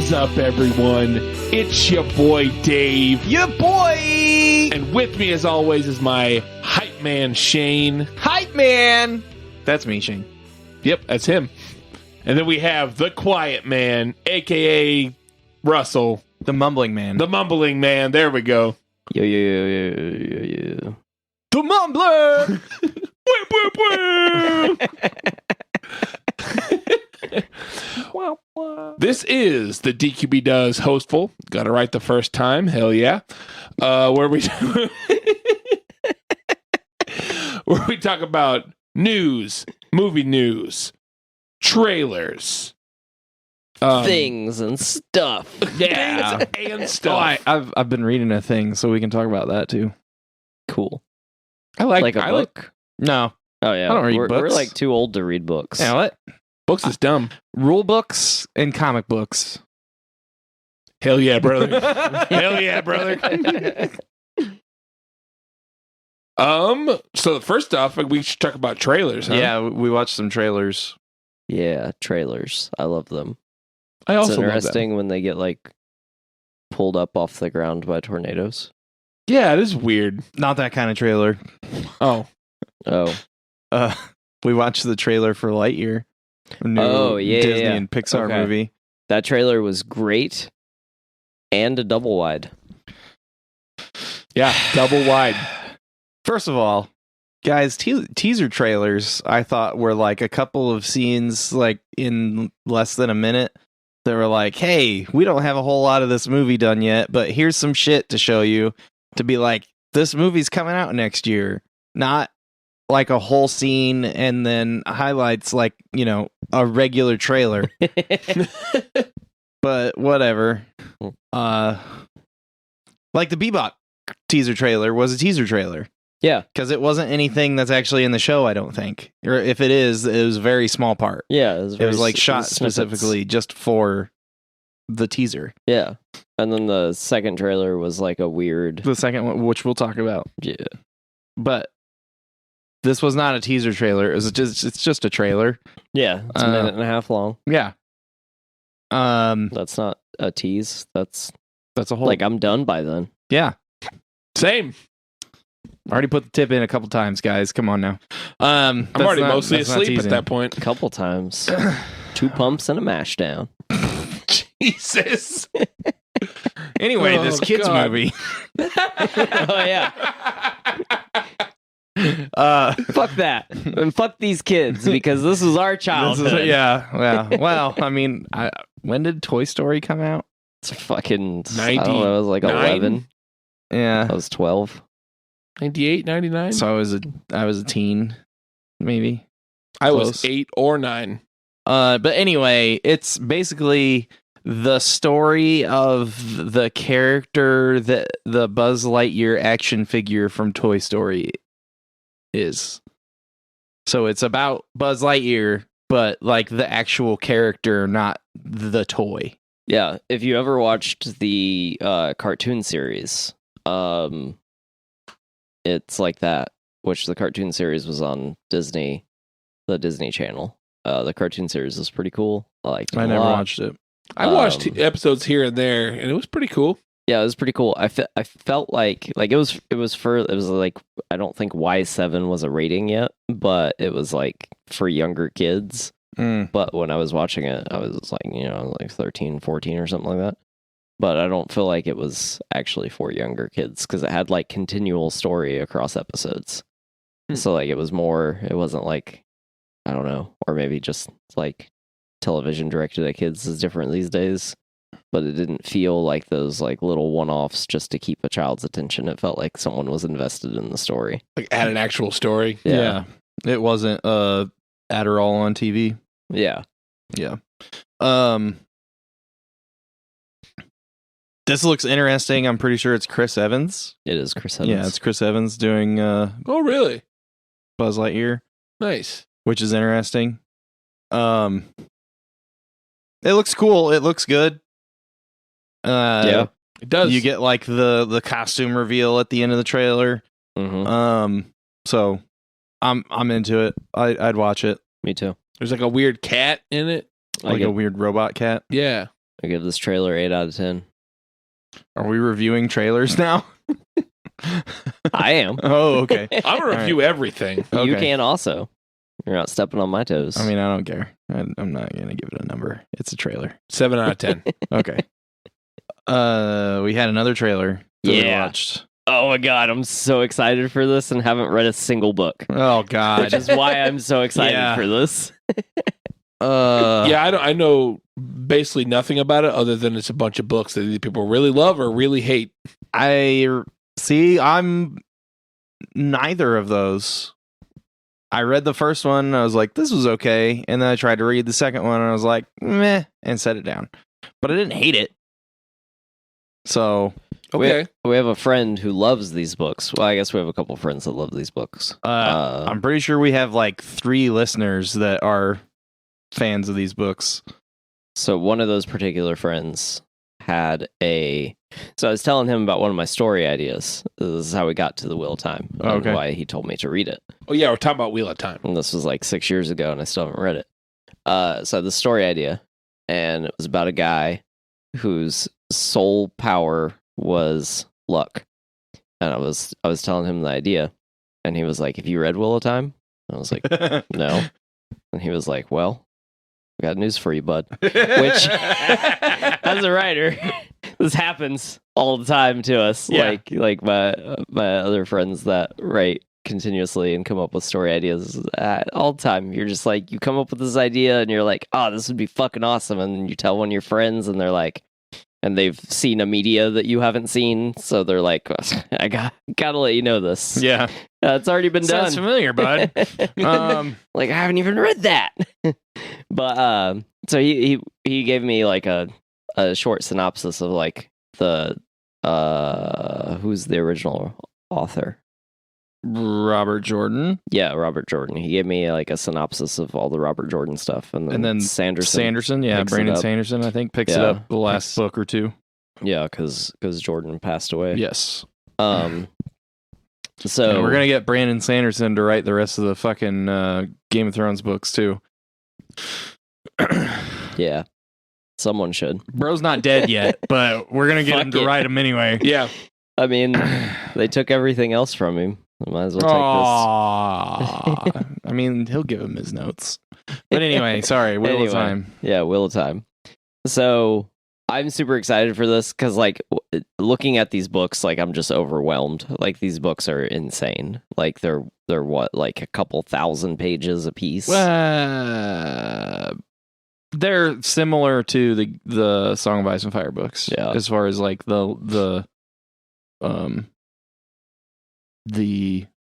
is up, everyone? It's your boy, Dave. Your boy! And with me, as always, is my hype man, Shane. Hype man! That's me, Shane. Yep, that's him. And then we have the quiet man, a.k.a. Russell. The mumbling man. The mumbling man. There we go. Yo. The mumbler! This is the DQB Does Hostful. Got it right the first time. Hell yeah. Where we talk about news, movie news, trailers, Things and stuff. yeah, and stuff. I've been reading a thing, so we can talk about that too. Cool. I like a book? No. Oh, yeah. I don't read We're books. like too old to read books. Yeah, what? Books is dumb. Rule books and comic books. Hell yeah, brother. Hell yeah, brother. So first off, we should talk about trailers, huh? Yeah, we watched some trailers. Yeah, trailers. I love them. I It's also love them. interesting when they get like pulled up off the ground by tornadoes. Yeah, it is weird. Not that kind of trailer. Oh, Oh. We watched the trailer for Lightyear. A new Oh, yeah, Disney yeah. and Pixar Okay. movie. That trailer was great and a double wide. yeah, double wide. First of all, guys, teaser trailers I thought were like a couple of scenes like in less than a minute. They were like, hey, we don't have a whole lot of this movie done yet, but here's some shit to show you to be like, this movie's coming out next year. Not like a whole scene and then highlights like, you know, a regular trailer. But whatever. Like the Bebop teaser trailer was a teaser trailer. Yeah. Because it wasn't anything that's actually in the show, I don't think. Or if it is, it was a very small part. Yeah. It was like shot snippets. specifically just for the teaser. Yeah. And then the second trailer was like a weird. The second one, which we'll talk about. Yeah. But this was not a teaser trailer. It's just a trailer. Yeah. It's a minute and a half long. Yeah. That's not a tease. That's That's a whole like I'm done by then. yeah. Same. Already put the tip in a couple times, guys. Come on now. I'm already mostly asleep at that point. A couple times. 2 pumps and a mash down. Jesus. Anyway, Oh, this kids God. movie. Oh yeah. Fuck that. And fuck these kids because this is our childhood. Yeah. Well, I mean, when did Toy Story come out? It's fucking 90, I don't know, it was like 11. Yeah. I was 12. 98, 99? So I was a teen, maybe. I was close. 8 or 9. But anyway, it's basically the story of the character that the Buzz Lightyear action figure from Toy Story is. So it's about Buzz Lightyear, but like the actual character, not the toy. Yeah, if you ever watched the cartoon series, it's like that, which the cartoon series was on Disney, the Disney Channel. The cartoon series is pretty cool. I liked it I a never lot. watched it. I watched episodes here and there, and it was pretty cool. Yeah, it was pretty cool. I felt like it was like I don't think Y7 was a rating yet, but it was like for younger kids. But when I was watching it, I was like, like 13, 14 or something like that. But I don't feel like it was actually for younger kids because it had like continual story across episodes. So like it wasn't like, I don't know, or maybe just like television directed at kids is different these days. But it didn't feel like those like little one-offs just to keep a child's attention. It felt like someone was invested in the story. Like, had an actual story. Yeah. It wasn't Adderall on TV. Yeah. Yeah. This looks interesting. I'm pretty sure it's Chris Evans. It is Chris Evans. Yeah, it's Chris Evans doing Oh, really? Buzz Lightyear, Nice. which is interesting. It looks cool. It looks good. Yeah. It does. You get like the costume reveal at the end of the trailer. Mm-hmm. So I'm into it. I'd watch it. Me too. There's like a weird cat in it. Like a weird robot cat. Yeah. I give this trailer 8 out of 10. Are we reviewing trailers now? I am. Oh, okay. I'm gonna review everything. Okay. You can also. You're not stepping on my toes. I mean, I don't care. I'm not gonna give it a number. It's a trailer. 7 out of 10. Okay. We had another trailer that we Yeah. watched. Oh my god, I'm so excited for this and haven't read a single book. Oh God. Which is why I'm so excited Yeah. for this. Yeah, I know basically nothing about it other than it's a bunch of books that either people really love or really hate. I see. I'm neither of those. I read the first one. And I was like, this was okay. And then I tried to read the second one and I was like, meh, and set it down. But I didn't hate it. So, Okay. We have a friend who loves these books. Well, I guess we have a couple friends that love these books. I'm pretty sure we have like 3 listeners that are fans of these books. So one of those particular friends had so I was telling him about one of my story ideas. This is how we got to the Wheel of Time. And Okay. why he told me to read it. Oh yeah, we're talking about Wheel of Time. And this was like 6 years ago and I still haven't read it. So the story idea, and it was about a guy whose sole power was luck. And I was telling him the idea, and he was like, "Have you read Wheel of Time?" I was like, "No." And he was like, "Well, I got news for you, bud." Which, as a writer, this happens all the time to us. Yeah. Like my other friends that write continuously and come up with story ideas all the time. You're just like, you come up with this idea and you're like, "Oh, this would be fucking awesome," and then you tell one of your friends, and they're like, and they've seen a media that you haven't seen, so they're like, "I gotta let you know this." Yeah. It's already been done. Sounds familiar, bud. Like, I haven't even read that. But so he gave me like a short synopsis of like the who's the original author? Robert Jordan. Yeah, Robert Jordan. He gave me like a synopsis of all the Robert Jordan stuff, and then Sanderson, yeah, picks it Brandon up. Sanderson, I think, picks it Yeah. up the last book or two. Yeah, because Jordan passed away. Yes. So And we're gonna get Brandon Sanderson to write the rest of the fucking Game of Thrones books too. yeah, someone should. Bro's not dead yet, but we're gonna get him to Fuck it. write them anyway. Yeah. I mean, they took everything else from him. I might as well take Aw. I mean, he'll give him his notes. But anyway, sorry, Wheel of Time. this. Yeah, Wheel of Time. So I'm super excited for this because, like, looking at these books, like, I'm just overwhelmed. Like, these books are insane. Like, they're what, like a couple thousand pages a piece. They're similar to the Song of Ice and Fire books. Yeah. As far as like the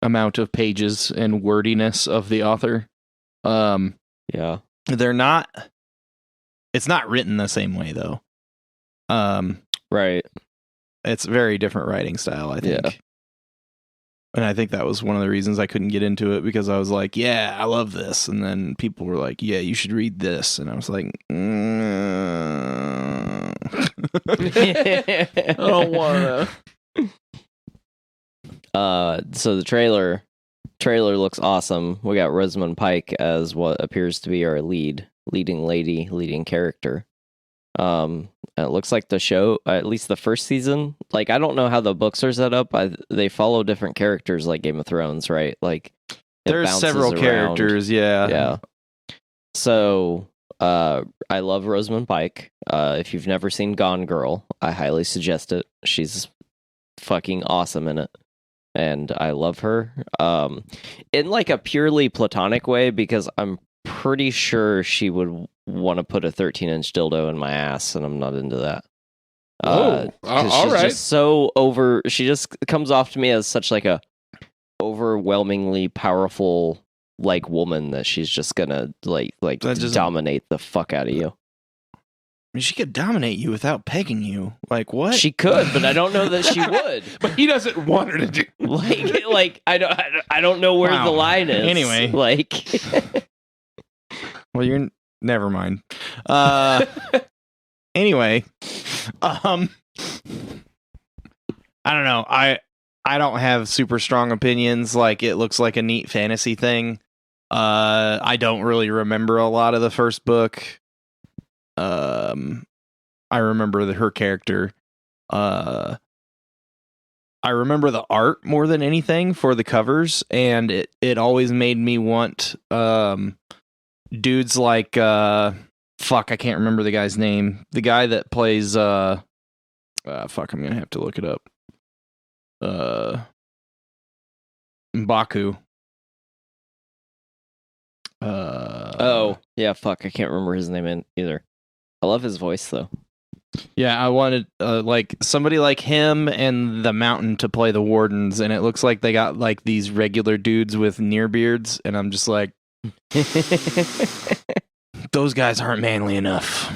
amount of pages and wordiness of the author. Yeah. They're not. It's not written the same way though. Right. It's a very different writing style, I think. Yeah. And I think that was one of the reasons I couldn't get into it, because I was like, yeah, I love this. And then people were like, yeah, you should read this. And I was like, I don't want to. So the trailer looks awesome. We got Rosamund Pike as what appears to be our leading character. And it looks like the show, at least the first season, like, I don't know how the books are set up. They follow different characters like Game of Thrones, right? Like, There's several characters, yeah. Yeah. So, I love Rosamund Pike. If you've never seen Gone Girl, I highly suggest it. She's fucking awesome in it. And I love her. In like a purely platonic way, because I'm pretty sure she would want to put a 13-inch dildo in my ass, and I'm not into that. Oh, 'cause all she's right. just so over. She just comes off to me as such like a overwhelmingly powerful like woman that she's just gonna like That just- dominate the fuck out of you. I mean, she could dominate you without pegging you. Like, what? She could, but I don't know that she would. But he doesn't want her to do. Like I don't know where Wow. the line is. Anyway. like Well, you're... Never mind. Anyway. I don't know. I don't have super strong opinions. Like, it looks like a neat fantasy thing. I don't really remember a lot of the first book. I remember her character. I remember the art more than anything for the covers, and it always made me want dudes like fuck, I can't remember the guy's name. The guy that plays fuck, I'm gonna have to look it up. M'Baku. Oh, yeah, fuck, I can't remember his name either. I love his voice though. Yeah, I wanted like somebody like him and the Mountain to play the Wardens, and it looks like they got like these regular dudes with near beards, and I'm just like, those guys aren't manly enough.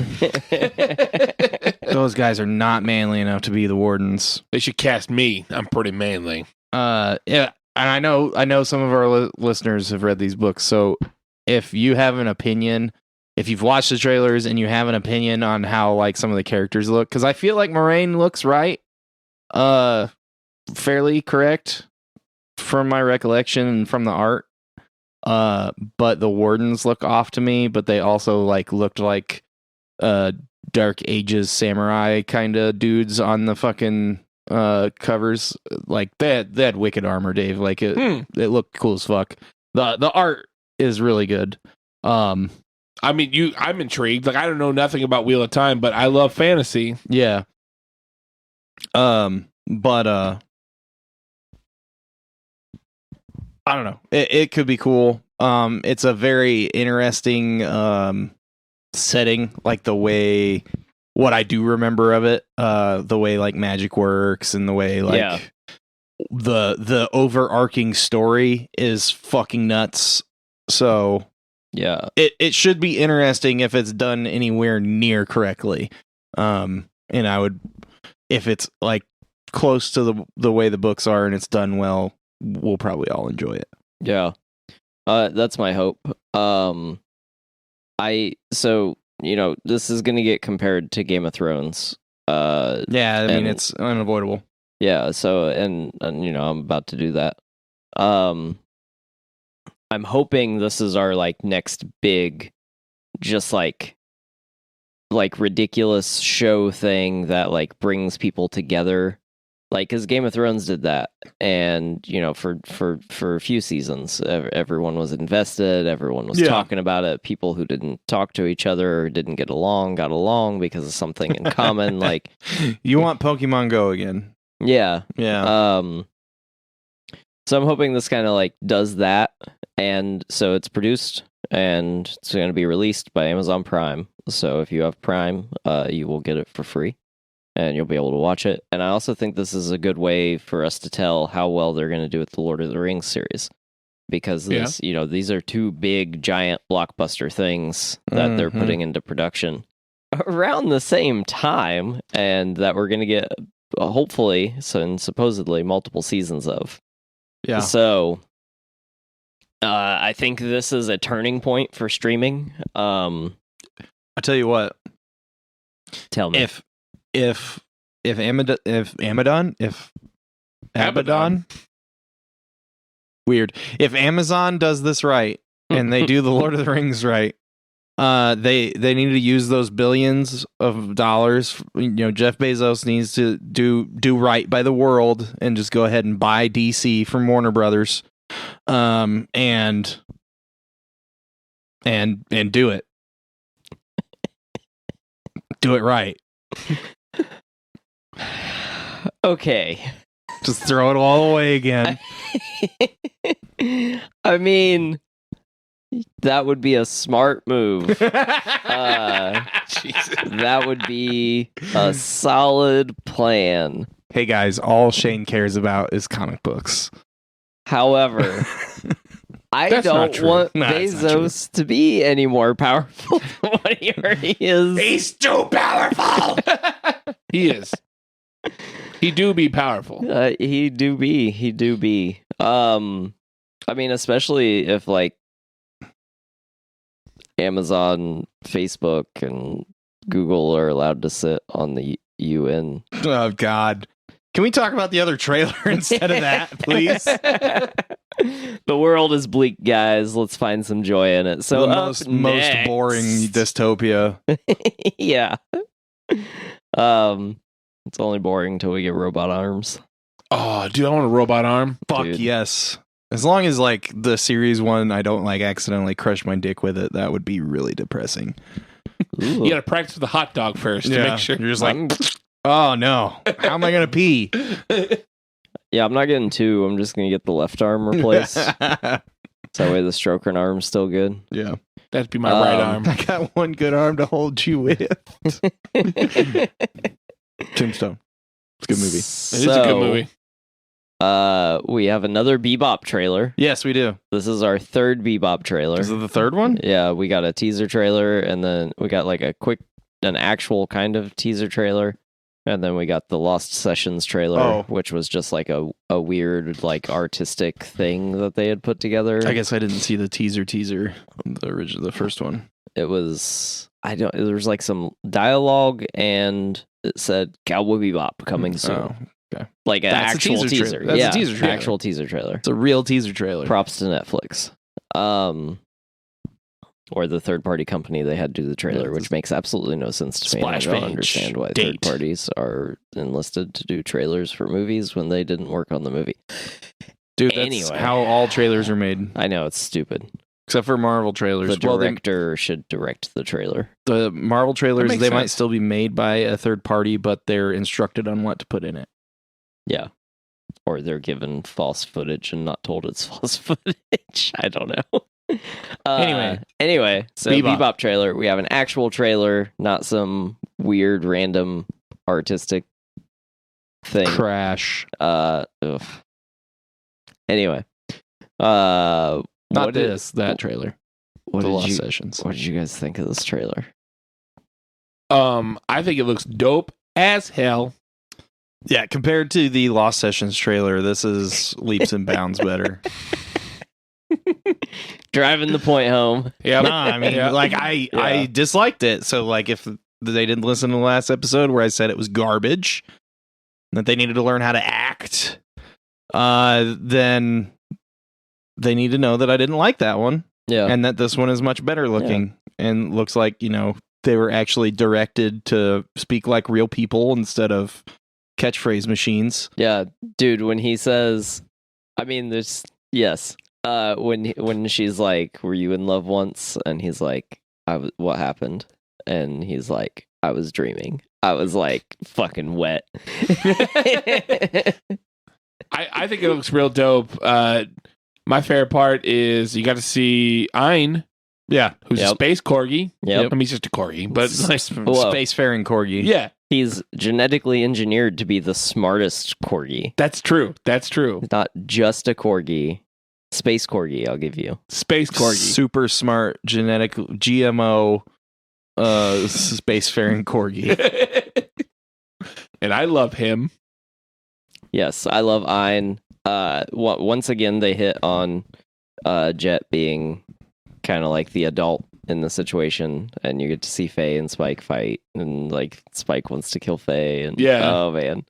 Those guys are not manly enough to be the Wardens. They should cast me. I'm pretty manly. Yeah, and I know some of our listeners have read these books, so if you have an opinion, if you've watched the trailers and you have an opinion on how like some of the characters look, because I feel like Moraine looks right, fairly correct from my recollection and from the art. But the Wardens look off to me, but they also like looked like Dark Ages samurai kind of dudes on the fucking covers. Like they had wicked armor, Dave. Like it looked cool as fuck. The art is really good. I mean, I'm intrigued. Like I don't know nothing about Wheel of Time, but I love fantasy. Yeah. But I don't know. It could be cool. It's a very interesting setting, like the way what I do remember of it, the way like magic works and the way like the overarching story is fucking nuts. So yeah, it should be interesting if it's done anywhere near correctly. And I would, if it's like close to the way the books are and it's done well, we'll probably all enjoy it. Yeah. That's my hope. This is gonna get compared to Game of Thrones. Yeah, I mean it's unavoidable. Yeah, so and I'm about to do that. I'm hoping this is our like next big, just like ridiculous show thing that like brings people together. Like, because Game of Thrones did that, and for a few seasons, everyone was invested, everyone was talking about it. People who didn't talk to each other or didn't get along got along because of something in common. Like, you want Pokemon Go again? Yeah. So I'm hoping this kind of like does that, and so it's produced and it's going to be released by Amazon Prime. So if you have Prime, you will get it for free. And you'll be able to watch it. And I also think this is a good way for us to tell how well they're going to do with the Lord of the Rings series. Because this, these are two big, giant blockbuster things that they're putting into production around the same time, and that we're going to get, hopefully, and supposedly, multiple seasons of. Yeah. So, I think this is a turning point for streaming. I tell you what. Tell me. If Abaddon, weird. If Amazon does this right and they do the Lord of the Rings right, they need to use those billions of dollars. Jeff Bezos needs to do right by the world and just go ahead and buy DC from Warner Brothers, and do it. Do it right. Okay. Just throw it all away again. I mean, that would be a smart move. That would be a solid plan. Hey guys, all Shane cares about is comic books. However, I don't want Bezos to be any more powerful than what he already is. He's too powerful. He is. He do be powerful. He do be. I mean, especially if like Amazon, Facebook, and Google are allowed to sit on the UN. Oh God. Can we talk about the other trailer instead of that, please? The world is bleak, guys. Let's find some joy in it. So the most boring dystopia. Yeah. It's only boring until we get robot arms. Oh, dude, I want a robot arm. Fuck Dude. yes. As long as like the series one, I don't like accidentally crush my dick with it. That would be really depressing. Ooh. You got to practice with the hot dog first to make sure. You're just like, oh no, how am I gonna pee? Yeah, I'm not getting two. I'm just gonna get the left arm replaced. So that way the stroker arm's still good. Yeah, That'd be my right arm. I got one good arm to hold you with. Tombstone. It's a good movie. It is a good movie. We have another Bebop trailer. Yes, we do. This is our third Bebop trailer. Is it the third one? Yeah, we got a teaser trailer, and then we got like an actual kind of teaser trailer, and then we got the Lost Sessions trailer, which was just like a weird like artistic thing that they had put together. I guess I didn't see the teaser, the first one. It was there was like some dialogue, and it said Cowboy Bebop coming soon. Oh, okay. Like an That's a actual teaser teaser. That's a teaser trailer. Actual teaser trailer. It's a real teaser trailer. Props to Netflix. Or the third party company they had to do the trailer, which makes absolutely no sense to me. Splash I don't page understand why date. third parties are enlisted to do trailers for movies when they didn't work on the movie. Dude, that's Anyway. how all trailers are made. I know, it's stupid. Except for Marvel trailers. The director should direct the trailer. The Marvel trailers, makes they might sense. still be made by a third party, but they're instructed on what to put in it. Yeah. Or they're given false footage and not told it's false footage. I don't know. Anyway, so Bebop trailer. We have an actual trailer, not some weird random artistic thing. Crash. Ugh. Anyway, Not what did- that trailer. What the did Lost you Sessions. What did you guys think of this trailer? I think it looks dope as hell. Yeah, compared to the Lost Sessions trailer, this is leaps and bounds better. Driving the point home. Yeah, Nah, I mean, like I disliked it. So like, if they didn't listen to the last episode where I said it was garbage, that they needed to learn how to act, then they need to know that I didn't like that one, Yeah. and that this one is much better looking and looks like they were actually directed to speak like real people instead of catchphrase machines. Yeah, dude, when he says, I mean, there's, yes. When she's like, were you in love once? And he's like, what happened? And he's like, I was dreaming. I was like fucking wet. I think it looks real dope. My favorite part is you got to see Ein, who's a space corgi. Yep. I mean, he's just a corgi, but like, Spacefaring corgi. yeah, He's genetically engineered to be the smartest corgi. that's true. That's true. Not just a corgi. Space corgi, I'll give you. Space corgi. Super smart genetic GMO spacefaring corgi. And I love him. Yes, I love Ein. Once again, they hit on Jet being kind of like the adult in the situation, and you get to see Faye and Spike fight, and like Spike wants to kill Faye, and oh man,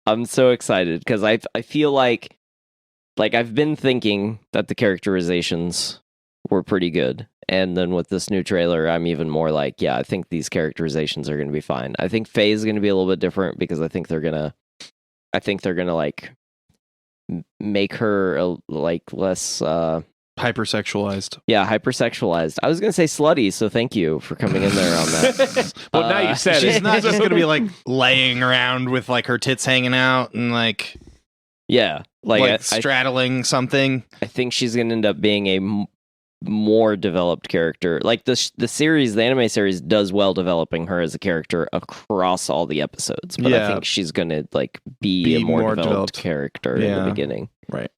I'm so excited because I feel like I've been thinking that the characterizations were pretty good, and then with this new trailer, I'm even more like, yeah, I think these characterizations are going to be fine. I think Faye is going to be a little bit different because I think they're gonna like make her like less Hypersexualized. yeah, hypersexualized. I was gonna say slutty, so thank you for coming in there on that. Well, now you said She's it. not just gonna be like laying around with like her tits hanging out and like Yeah, like straddling something. I think she's gonna end up being a more developed character. Like the series, the anime series, does well developing her as a character across all the episodes. But I think she's gonna like be a more developed character in the beginning. Right.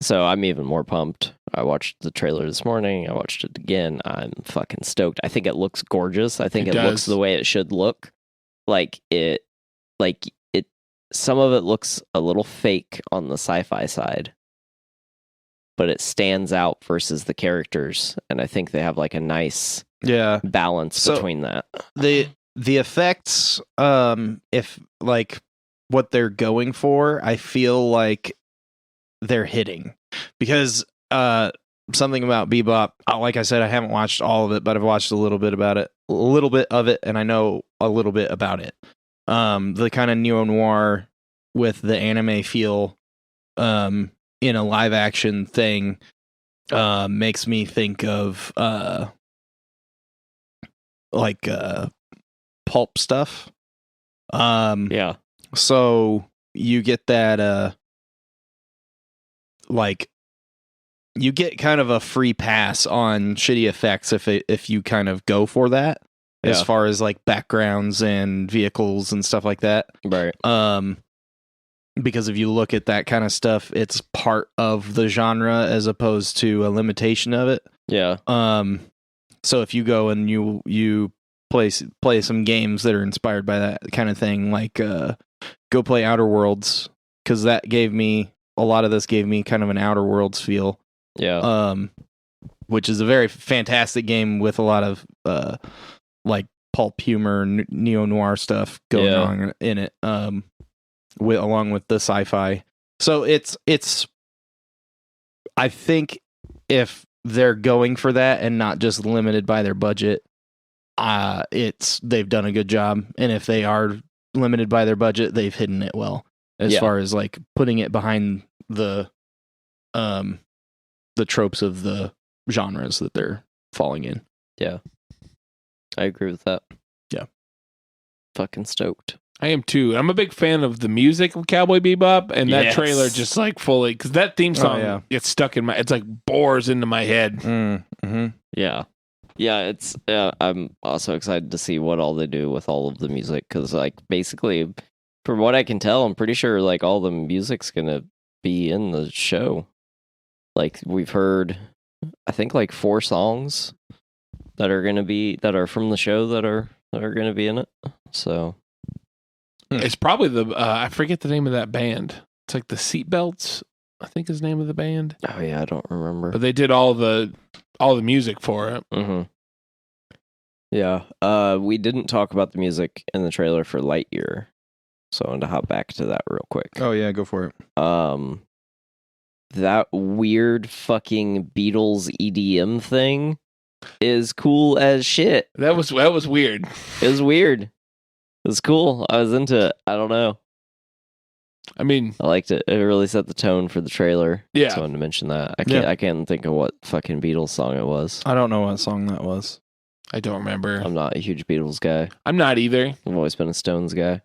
So I'm even more pumped. I watched the trailer this morning. I watched it again. I'm fucking stoked. I think it looks gorgeous. I think it looks the way it should look. Some of it looks a little fake on the sci-fi side, but it stands out versus the characters, and I think they have like a nice balance between that. The effects, if like what they're going for, I feel like they're hitting, because something about Bebop, like I said, I haven't watched all of it, but I've watched a little bit of it, and I know a little bit about it. The kind of neo-noir with the anime feel in a live action thing makes me think of like pulp stuff. Yeah. So you get that like you get kind of a free pass on shitty effects if you kind of go for that, as far as like backgrounds and vehicles and stuff like that. Right. Because if you look at that kind of stuff, it's part of the genre as opposed to a limitation of it. Yeah. So if you go and you play some games that are inspired by that kind of thing, like go play Outer Worlds, because that gave me a lot of this gave me kind of an Outer Worlds feel. Yeah. Which is a very fantastic game with a lot of like pulp humor, neo noir stuff going on in it. Along with the sci-fi. So it's I think if they're going for that and not just limited by their budget, they've done a good job. And if they are limited by their budget, they've hidden it well as far as like putting it behind the tropes of the genres that they're falling in. Yeah. I agree with that. Yeah. Fucking stoked. I am too. I'm a big fan of the music of Cowboy Bebop, and that trailer just like fully, because that theme song gets stuck in it's like bores into my head. Mm-hmm. Yeah. Yeah, I'm also excited to see what all they do with all of the music, because like basically, from what I can tell, I'm pretty sure like all the music's gonna be in the show. Like we've heard, I think like 4 songs that are from the show that are gonna be in it. So. It's probably I forget the name of that band. It's like the Seatbelts, I think is the name of the band. Oh yeah, I don't remember. But they did all the music for it. Mm-hmm. Yeah. We didn't talk about the music in the trailer for Lightyear, so I wanted to hop back to that real quick. Oh yeah, go for it. That weird fucking Beatles EDM thing is cool as shit. That was weird. It was weird. It was cool. I was into it. I don't know. I mean, I liked it. It really set the tone for the trailer. Yeah. So I wanted to mention that. I can't think of what fucking Beatles song it was. I don't know what song that was. I don't remember. I'm not a huge Beatles guy. I'm not either. I've always been a Stones guy.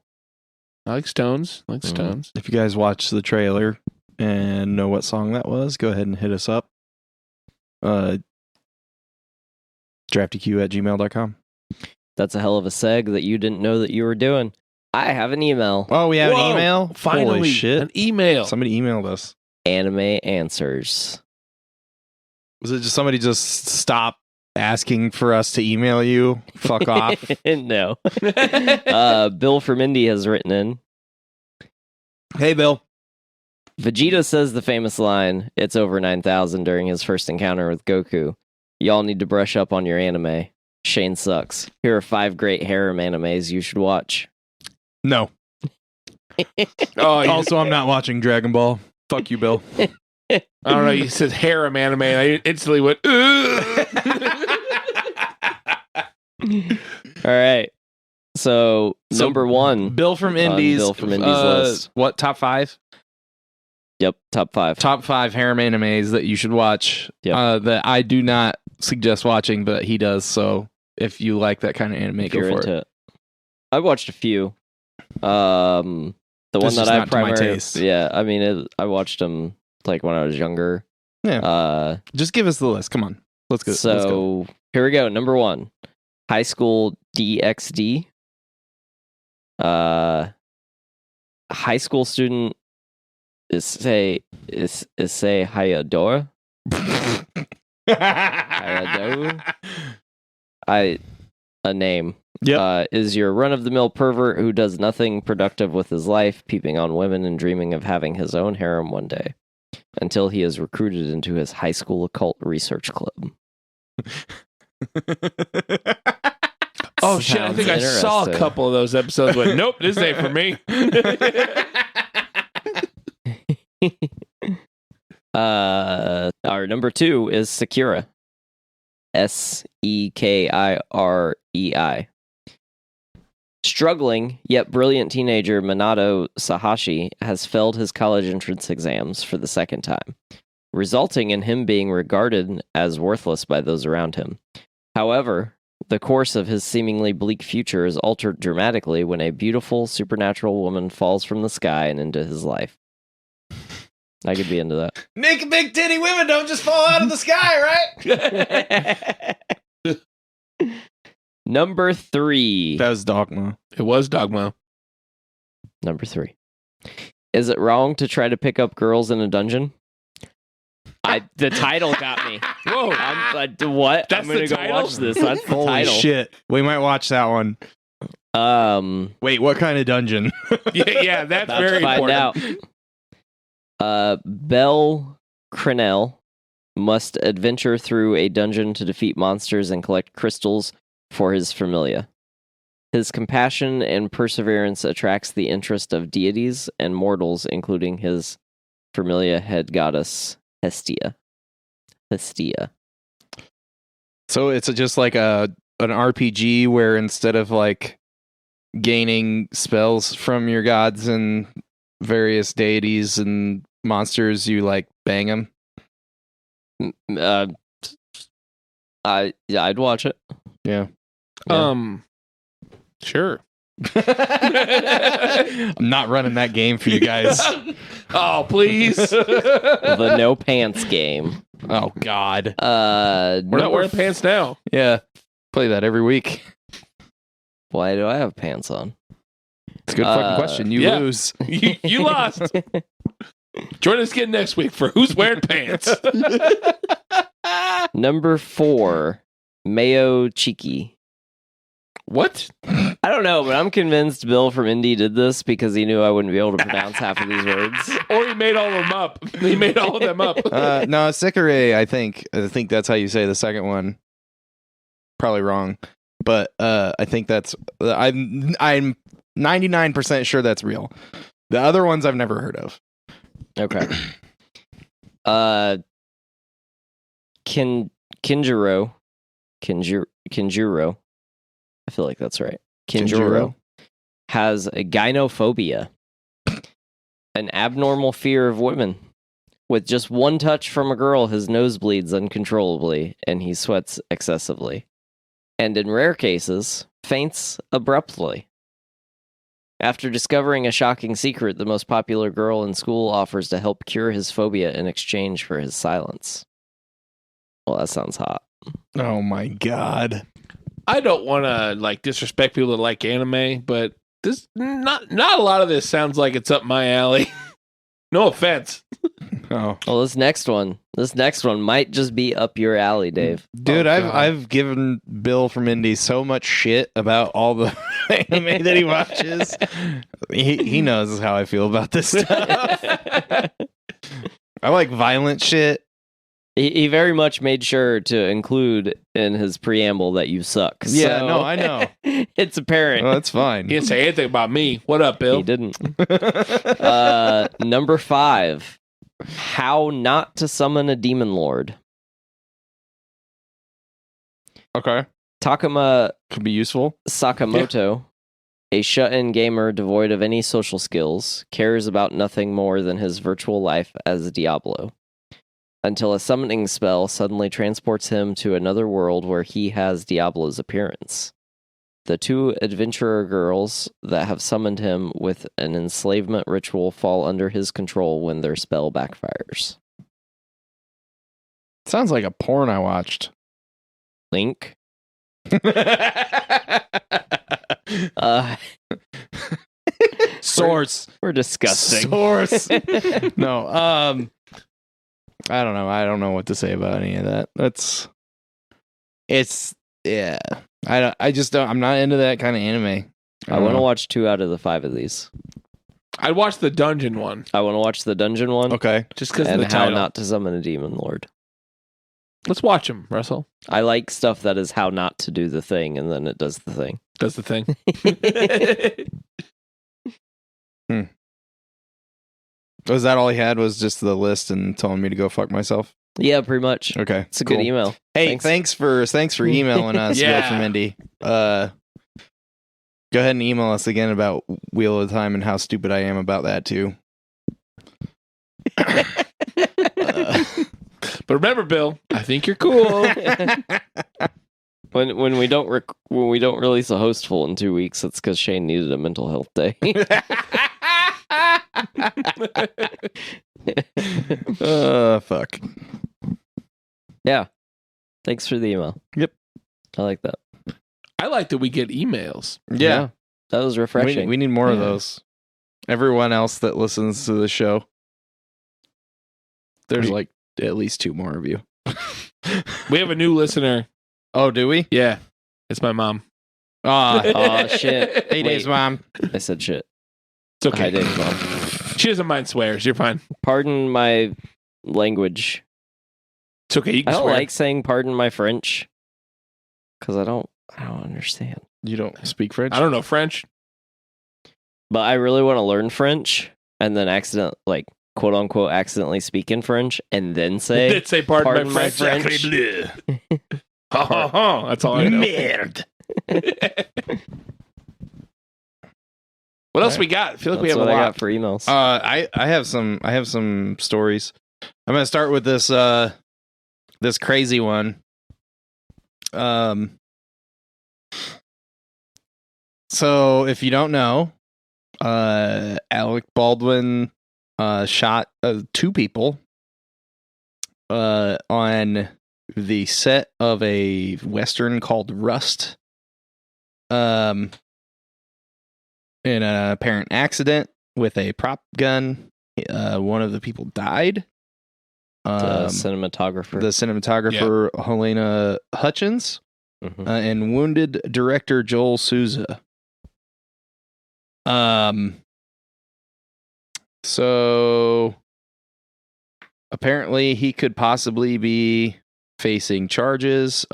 I like Stones. If you guys watched the trailer and know what song that was, go ahead and hit us up. draftyq@gmail.com. That's a hell of a seg that you didn't know that you were doing. I have an email. Oh, we have an email? Finally, holy shit. An email. Somebody emailed us. Anime answers. Was it just somebody just stop asking for us to email you? Fuck off. No. Bill from Indy has written in. Hey, Bill. Vegeta says the famous line, "It's over 9,000" during his first encounter with Goku. Y'all need to brush up on your anime. Shane sucks. Here are 5 great harem animes you should watch. No. Also, I'm not watching Dragon Ball. Fuck you, Bill. I don't know. You said harem anime, and I instantly went, All right. So number 1. Bill from Indies. List. What, top 5? Yep, top 5. Top 5 harem animes that you should watch. Yep. That I do not suggest watching, but he does. So if you like that kind of anime, go for it. I've watched a few. The one that I primarily, yeah, I mean, I watched them like when I was younger. Yeah. Just give us the list. Come on, let's go. So here we go. Number 1, High School DxD. High school student is say Hayadora. Hayadora. A name. Yep. Is your run-of-the-mill pervert who does nothing productive with his life, peeping on women and dreaming of having his own harem one day, until he is recruited into his high school occult research club. Oh shit, I think I saw a couple of those episodes, but nope, this ain't for me. Our number 2 is Sekira. Sekirei. Struggling, yet brilliant teenager Minato Sahashi has failed his college entrance exams for the second time, resulting in him being regarded as worthless by those around him. However, the course of his seemingly bleak future is altered dramatically when a beautiful supernatural woman falls from the sky and into his life. I could be into that. Nick, big titty women don't just fall out of the sky, right? Number 3. That was Dogma. It was Dogma. Number 3. Is it wrong to try to pick up girls in a dungeon? The title got me. Whoa. What? That's I'm going to the go title? watch this. That's the Holy title. shit. We might watch that one. Wait, what kind of dungeon? Yeah, that's very find important. out. Belle Crenel must adventure through a dungeon to defeat monsters and collect crystals for his familia. His compassion and perseverance attracts the interest of deities and mortals, including his familia head goddess, Hestia. So it's just like an RPG where instead of like gaining spells from your gods and various deities and monsters, you like bang them. I'd watch it. Yeah. Sure. I'm not running that game for you guys. Oh, please. The no pants game. Oh God. We're not wearing pants now. Yeah. Play that every week. Why do I have pants on? It's a good fucking question. You yeah. lose. You lost. Join us again next week for Who's Wearing Pants. Number 4, Mayo Cheeky. What? I don't know, but I'm convinced Bill from Indy did this because he knew I wouldn't be able to pronounce half of these words. Or he made all of them up. He made all of them up. No, Sikare, I think that's how you say the second one. Probably wrong. But I think that's I'm 99% sure that's real. The other ones I've never heard of. Okay. Kinjuro. I feel like that's right. Kinjuro has a gynophobia, an abnormal fear of women. With just one touch from a girl, his nose bleeds uncontrollably, and he sweats excessively. And in rare cases, faints abruptly. After discovering a shocking secret, the most popular girl in school offers to help cure his phobia in exchange for his silence. Well, that sounds hot. Oh my God. I don't want to like disrespect people that like anime, but this not a lot of this sounds like it's up my alley. No offense. Oh. Well, this next one might just be up your alley, Dave. Dude, I've given Bill from Indy so much shit about all the anime that he watches. He knows how I feel about this stuff. I like violent shit. He very much made sure to include in his preamble that you suck. Yeah, so no, I know. It's apparent. Well, that's fine. He didn't say anything about me. What up, Bill? He didn't. Number 5. How not to summon a demon lord. Okay. Takuma Could be useful. Sakamoto, a shut-in gamer devoid of any social skills, cares about nothing more than his virtual life as Diablo. Until a summoning spell suddenly transports him to another world where he has Diablo's appearance. The 2 adventurer girls that have summoned him with an enslavement ritual fall under his control when their spell backfires. Sounds like a porn I watched. Link. Source. We're disgusting. Source. No. I don't know. I don't know what to say about any of that. Yeah. I just don't. I'm not into that kind of anime. I want to watch 2 out of the 5 of these. I'd watch the dungeon one. I want to watch the dungeon one. Okay. Just because of And the how title. not to summon a demon lord. Let's watch them, Russell. I like stuff that is how not to do the thing, and then it does the thing. Does the thing. Was that all he had? Was just the list and telling me to go fuck myself? Yeah, pretty much. Okay. It's a good email. Hey, thanks for emailing us, Yeah. Bill from Indy. Go ahead and email us again about Wheel of Time and how stupid I am about that too. But remember, Bill, I think you're cool. When we don't release a Hostful in 2 weeks, it's because Shane needed a mental health day. Fuck. Yeah. Thanks for the email. Yep. I like that. I like that we get emails. Yeah. That was refreshing. We need more of those. Everyone else that listens to the show, there's like at least 2 more of you. We have a new listener. Oh, do we? Yeah. It's my mom. Oh, shit. Hey, Dave's mom. I said shit. It's okay. Hi, Dave's mom. She doesn't mind swears. You're fine. Pardon my language. It's okay. You I can don't swear. like saying pardon my French because I don't understand. You don't speak French? I don't know French. But I really want to learn French and then quote unquote accidentally speak in French and then say Let's say pardon my my French. French. That's all I know. Merde. What else we got? I feel like we That's have a what I lot. got for emails. I have some stories. I'm gonna start with this this crazy one. So if you don't know, Alec Baldwin shot 2 people on the set of a Western called Rust. In an apparent accident with a prop gun. One of the people died. The cinematographer Helena Hutchins, and wounded director Joel Souza. So apparently he could possibly be facing charges,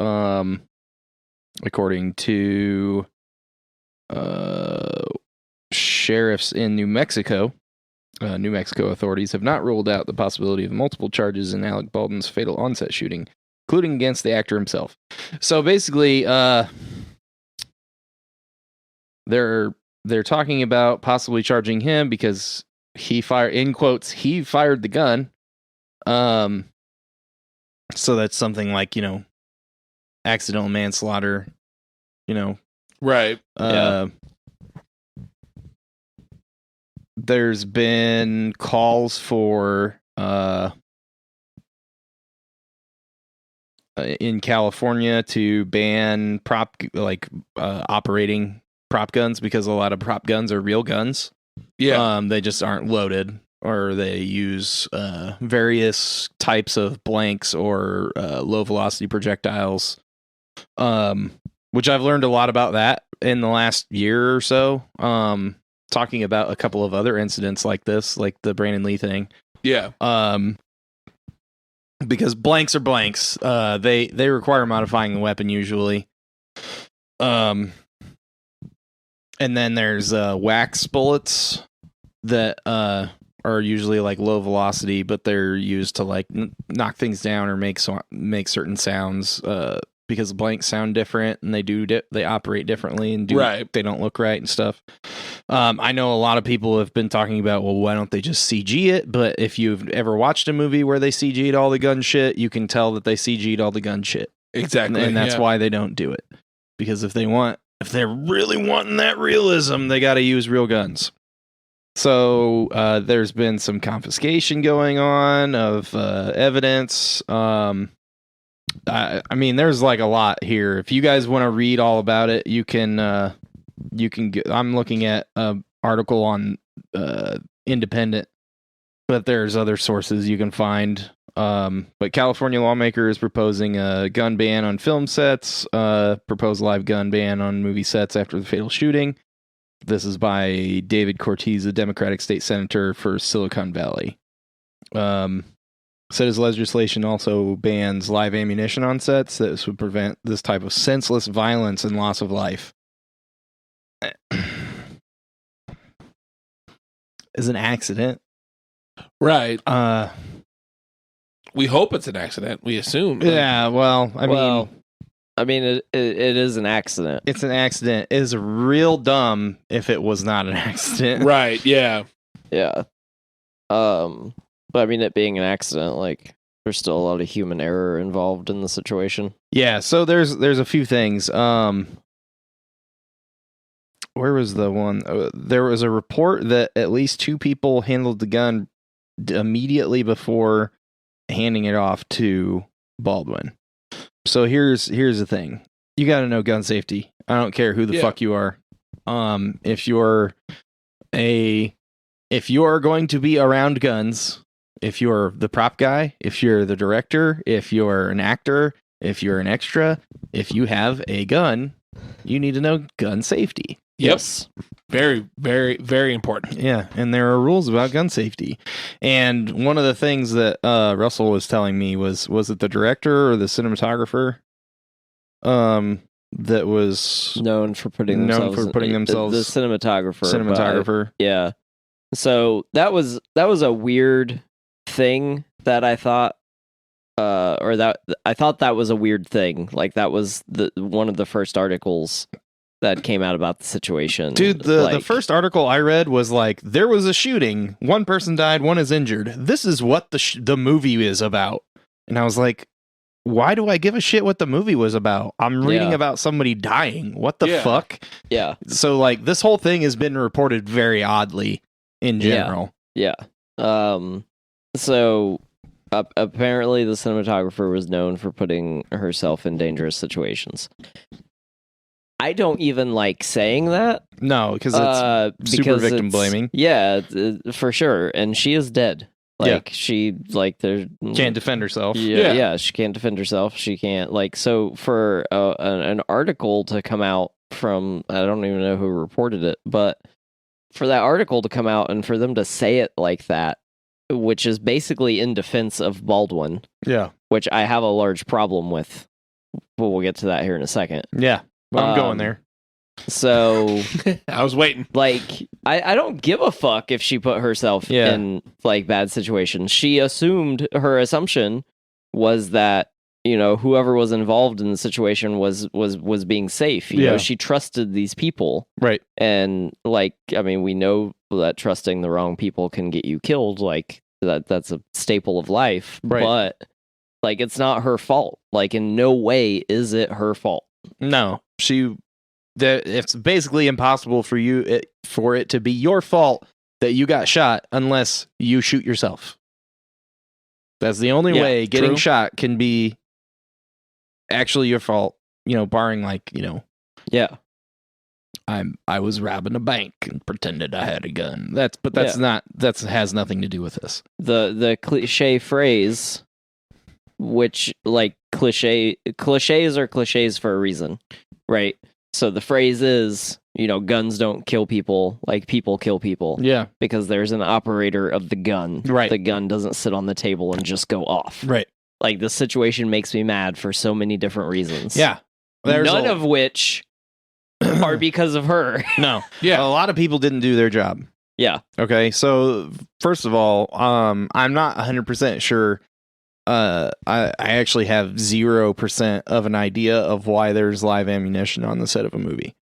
according to sheriffs in New Mexico. New Mexico authorities have not ruled out the possibility of multiple charges in Alec Baldwin's fatal onset shooting, including against the actor himself. So basically, they're talking about possibly charging him because he fired, in quotes, he fired the gun. So that's something like, accidental manslaughter, Right. There's been calls for in California to ban operating prop guns because a lot of prop guns are real guns. Yeah. They just aren't loaded, or they use various types of blanks or low velocity projectiles. Which I've learned a lot about that in the last year or so. Talking about a couple of other incidents like this, like the Brandon Lee thing. Yeah. Because blanks are blanks. They require modifying the weapon usually. And then there's wax bullets that are usually like low velocity, but they're used to like knock things down or make certain sounds. Because blanks sound different and they operate differently and they don't look right and stuff. I know a lot of people have been talking about, well, why don't they just CG it? But if you've ever watched a movie where they CG'd all the gun shit, you can tell that they CG'd all the gun shit. Exactly. And that's why they don't do it. Because if they're really wanting that realism, they got to use real guns. So there's been some confiscation going on of evidence. I mean, there's like a lot here. If you guys want to read all about it, you can get, I'm looking at an article on Independent, but there's other sources you can find. But California lawmaker is proposing a gun ban on film sets, proposed live gun ban on movie sets after the fatal shooting. This is by David Cortez, a Democratic state senator for Silicon Valley. Said his legislation also bans live ammunition on sets. This would prevent this type of senseless violence and loss of life. Is an accident. Right. We hope it's an accident. We assume. Yeah, well, I mean, I mean, it is an accident. It's an accident. It is real dumb if it was not an accident. Right, yeah. Yeah. But I mean, it being an accident, like, there's still a lot of human error involved in the situation. Yeah, so there's a few things. Where was the one? There was a report that at least 2 people handled the gun immediately before handing it off to Baldwin. So here's the thing. You got to know gun safety. I don't care who the fuck you are. If you're going to be around guns, if you're the prop guy, if you're the director, if you're an actor, if you're an extra, if you have a gun, you need to know gun safety. Yes. Very, very, very important. Yeah, and there are rules about gun safety. And one of the things that Russell was telling me was it the director or the cinematographer that was known for putting themselves the cinematographer. But, yeah. So that was a weird thing that I thought I thought that was a weird thing. Like that was one of the first articles that came out about the situation. Dude, the first article I read was like, there was a shooting, 1 person died, 1 is injured. This is what the movie is about. And I was like, why do I give a shit what the movie was about? I'm reading about somebody dying. What the fuck? Yeah. So like this whole thing has been reported very oddly in general. Yeah. So apparently the cinematographer was known for putting herself in dangerous situations. I don't even like saying that. No, because it's super victim blaming. Yeah, for sure. And she is dead. Like she can't defend herself. Yeah, she can't defend herself. She can't so for an article to come out from, I don't even know who reported it, but for that article to come out and for them to say it like that, which is basically in defense of Baldwin. Yeah. Which I have a large problem with. But we'll get to that here in a second. Yeah. Well, I'm going there. So I was waiting. Like, I don't give a fuck if she put herself in like bad situations. She assumed, her assumption was that, you know, whoever was involved in the situation was being safe. You know, she trusted these people. Right. And like, I mean, we know that trusting the wrong people can get you killed. Like that's a staple of life. Right. But like, it's not her fault. Like, in no way is it her fault. No, it's basically impossible for it to be your fault that you got shot unless you shoot yourself. That's the only way getting shot can be actually your fault, you know, barring like, you know, I was robbing a bank and pretended I had a gun. That has nothing to do with this. The cliche phrase, which like cliches are cliches for a reason, right? So the phrase is, you know, guns don't kill people, like people kill people. Yeah. Because there's an operator of the gun. Right. The gun doesn't sit on the table and just go off. Right. Like, the situation makes me mad for so many different reasons. Yeah. None of which are because of her. No. Yeah. A lot of people didn't do their job. Yeah. Okay. So first of all, I'm not 100% sure. I actually have 0% of an idea of why there's live ammunition on the set of a movie.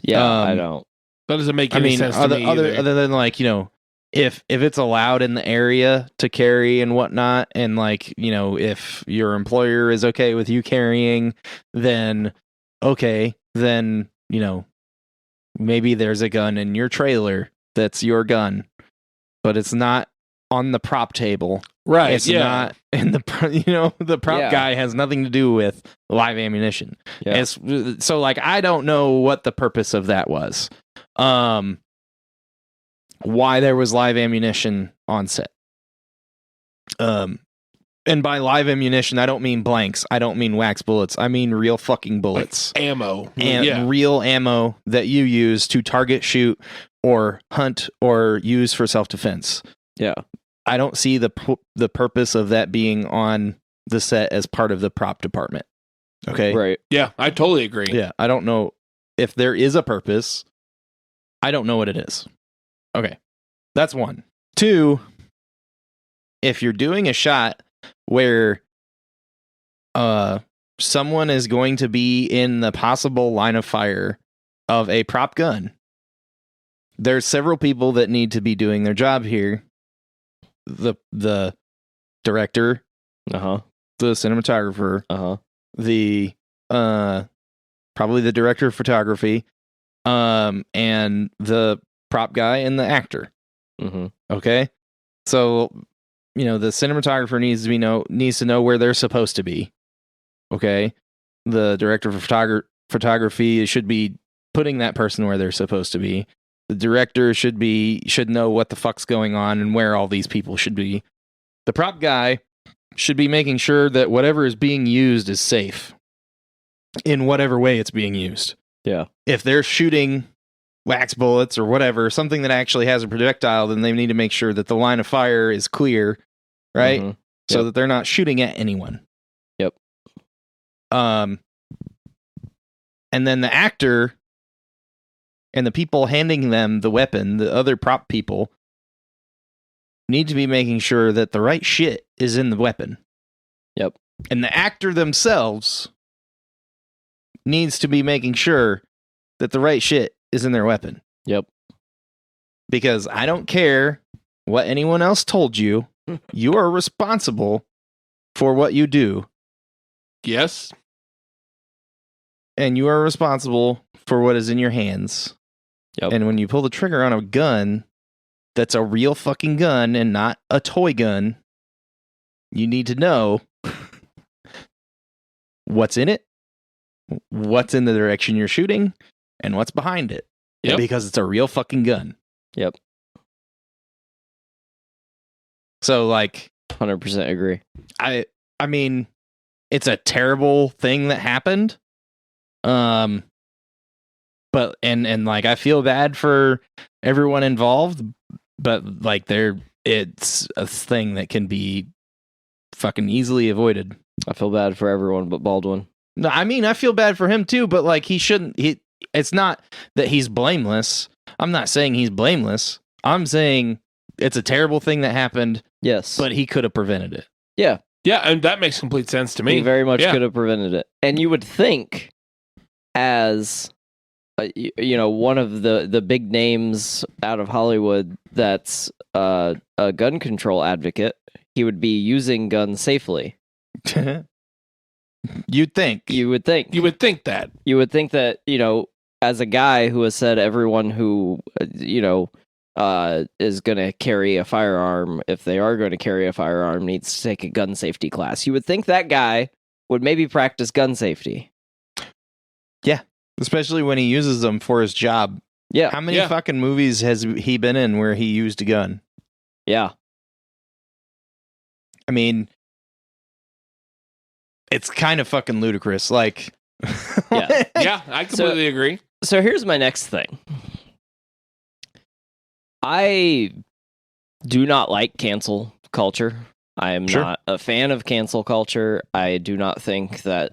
Yeah, I don't. That doesn't make any sense to me other than like, you know, if it's allowed in the area to carry and whatnot, and like, you know, if your employer is okay with you carrying, then okay, then, you know, maybe there's a gun in your trailer that's your gun, but it's not on the prop table. Right. It's not in the, you know, the prop guy has nothing to do with live ammunition. Yeah. So like, I don't know what the purpose of that was. Why there was live ammunition on set. And by live ammunition, I don't mean blanks. I don't mean wax bullets. I mean real fucking bullets. Like ammo. And real ammo that you use to target, shoot, or hunt, or use for self-defense. Yeah. I don't see the purpose of that being on the set as part of the prop department. Okay? Right. Yeah, I totally agree. Yeah, I don't know if there is a purpose. I don't know what it is. Okay. That's 1. 2, if you're doing a shot where someone is going to be in the possible line of fire of a prop gun, there's several people that need to be doing their job here. The director, Uh-huh. the cinematographer, Uh-huh. the probably the director of photography, and the prop guy and the actor. Mm-hmm. Okay, so the cinematographer needs to know where they're supposed to be. Okay, the director of photography should be putting that person where they're supposed to be. The director should know what the fuck's going on and where all these people should be. The prop guy should be making sure that whatever is being used is safe in whatever way it's being used. Yeah. If they're shooting wax bullets or whatever, something that actually has a projectile, then they need to make sure that the line of fire is clear, right? Mhm. So Yep. that they're not shooting at anyone. Yep. And then the actor and the people handing them the weapon, the other prop people, need to be making sure that the right shit is in the weapon. Yep. And the actor themselves needs to be making sure that the right shit is in their weapon. Yep. Because I don't care what anyone else told you, you are responsible for what you do. Yes. And you are responsible for what is in your hands. Yep. And when you pull the trigger on a gun that's a real fucking gun and not a toy gun, you need to know what's in it, what's in the direction you're shooting, and what's behind it. Yep. Because it's a real fucking gun. Yep. So, like, 100% agree. I mean, it's a terrible thing that happened. But and like, I feel bad for everyone involved, but like, it's a thing that can be fucking easily avoided. I feel bad for everyone but Baldwin. No, I mean, I feel bad for him too, but like, it's not that he's blameless. I'm not saying he's blameless. I'm saying it's a terrible thing that happened. Yes. But he could have prevented it. Yeah. Yeah, and that makes complete sense to me. He very much Yeah. could have prevented it. And you would think, as one of the big names out of Hollywood that's a gun control advocate, he would be using guns safely. You'd think. You would think. You would think that. You would think that, as a guy who has said everyone who, is going to carry a firearm, if they are going to carry a firearm, needs to take a gun safety class. You would think that guy would maybe practice gun safety. Yeah. Especially when he uses them for his job. Yeah. How many fucking movies has he been in where he used a gun? Yeah. I mean, it's kind of fucking ludicrous. Like, Yeah. Yeah, I completely agree. So here's my next thing. I do not like cancel culture. I am not a fan of cancel culture. I do not think that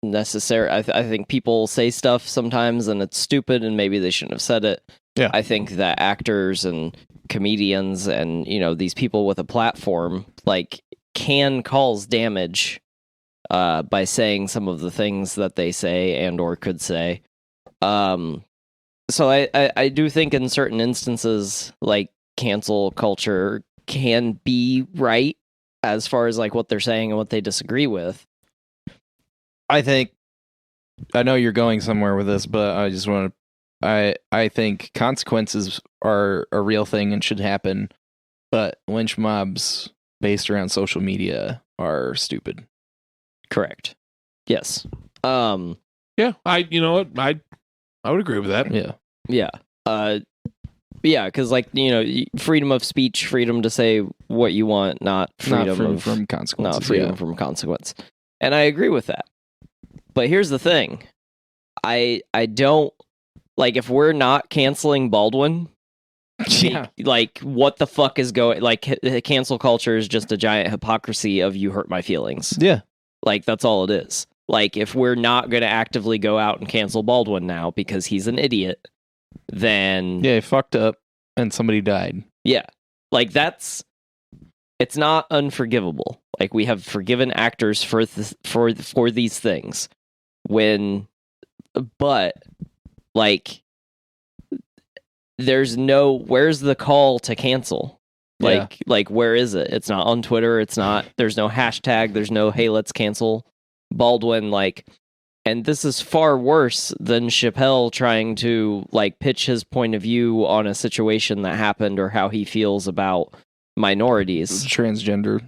necessary. I think people say stuff sometimes and it's stupid and maybe they shouldn't have said it. Yeah. I think that actors and comedians and, these people with a platform can cause damage by saying some of the things that they say and or could say. So I do think in certain instances, cancel culture can be right as far as what they're saying and what they disagree with. I know you're going somewhere with this, but I just want to, I think consequences are a real thing and should happen, but lynch mobs based around social media are stupid. Correct. Yes. Yeah, I would agree with that. Yeah. Yeah. Yeah, because freedom of speech, freedom to say what you want, not freedom from consequences. not freedom from consequence. And I agree with that. But here's the thing. I don't if we're not canceling Baldwin, Yeah. What the fuck is going cancel culture is just a giant hypocrisy of you hurt my feelings. Yeah. That's all it is. If we're not going to actively go out and cancel Baldwin now because he's an idiot, then Yeah, he fucked up and somebody died. yeah, it's not unforgivable. Like, we have forgiven actors for these things. But like, where's the call to cancel? Like, where is it? It's not on Twitter. There's no hashtag. There's no, hey, let's cancel Baldwin. Like, and this is far worse than Chappelle trying to like pitch his point of view on a situation that happened or how he feels about minorities. Transgender.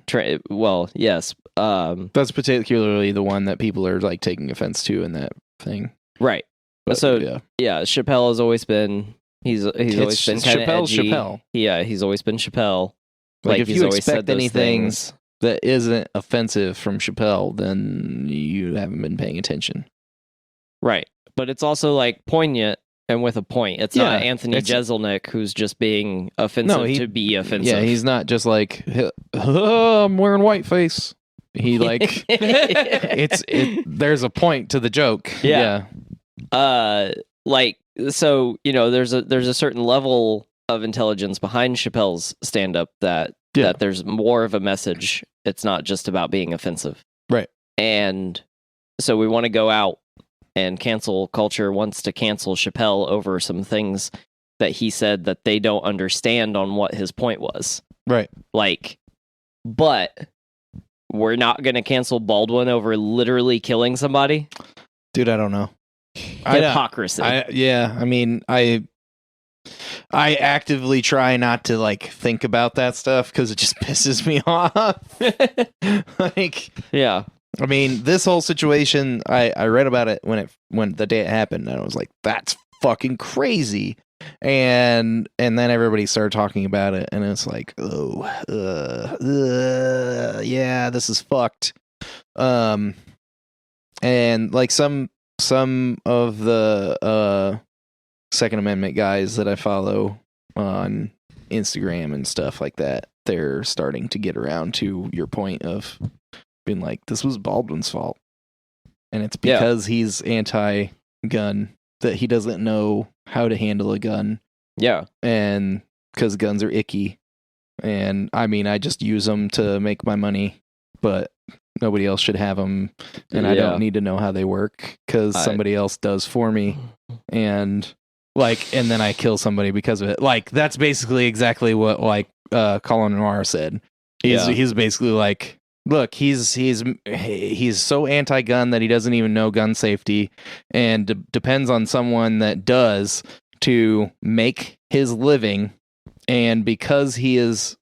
Well, yes. That's particularly the one that people are like taking offense to in that thing. Right. But, so yeah, Chappelle has always been he's always been kind of edgy. Chappelle. Yeah, he's always been Chappelle. Like if he's you always expect said those anything things. that isn't offensive from Chappelle, then you haven't been paying attention. Right. But it's also like poignant and with a point. It's not Anthony Jeselnik who's just being offensive to be offensive. Yeah, he's not just like, I'm wearing whiteface. He like there's a point to the joke. Yeah. Like, so, you know, there's a certain level of intelligence behind Chappelle's stand-up that there's more of a message. It's not just about being offensive. Right. And so we want to go out, and cancel culture wants to cancel Chappelle over some things that he said that they don't understand on what his point was. Right. Like, but we're not going to cancel Baldwin over literally killing somebody? Dude, I don't know. Hypocrisy. I mean, I actively try not to like think about that stuff because it just pisses me off. Like, yeah. I mean, this whole situation, I read about it when the day it happened, and I was like, that's fucking crazy. And then everybody started talking about it, and it's like, yeah, this is fucked. And like some of the Second Amendment guys that I follow on Instagram and stuff like that, they're starting to get around to your point of being like, this was Baldwin's fault, and it's because he's anti-gun, that he doesn't know how to handle a gun. Yeah. And because guns are icky, and I mean, I just use them to make my money, but nobody else should have them, and I don't need to know how they work because somebody else does for me, and then I kill somebody because of it. Like, that's basically exactly what like Colin Noir said. He's basically like, look, he's so anti-gun that he doesn't even know gun safety, and depends on someone that does to make his living. And because he is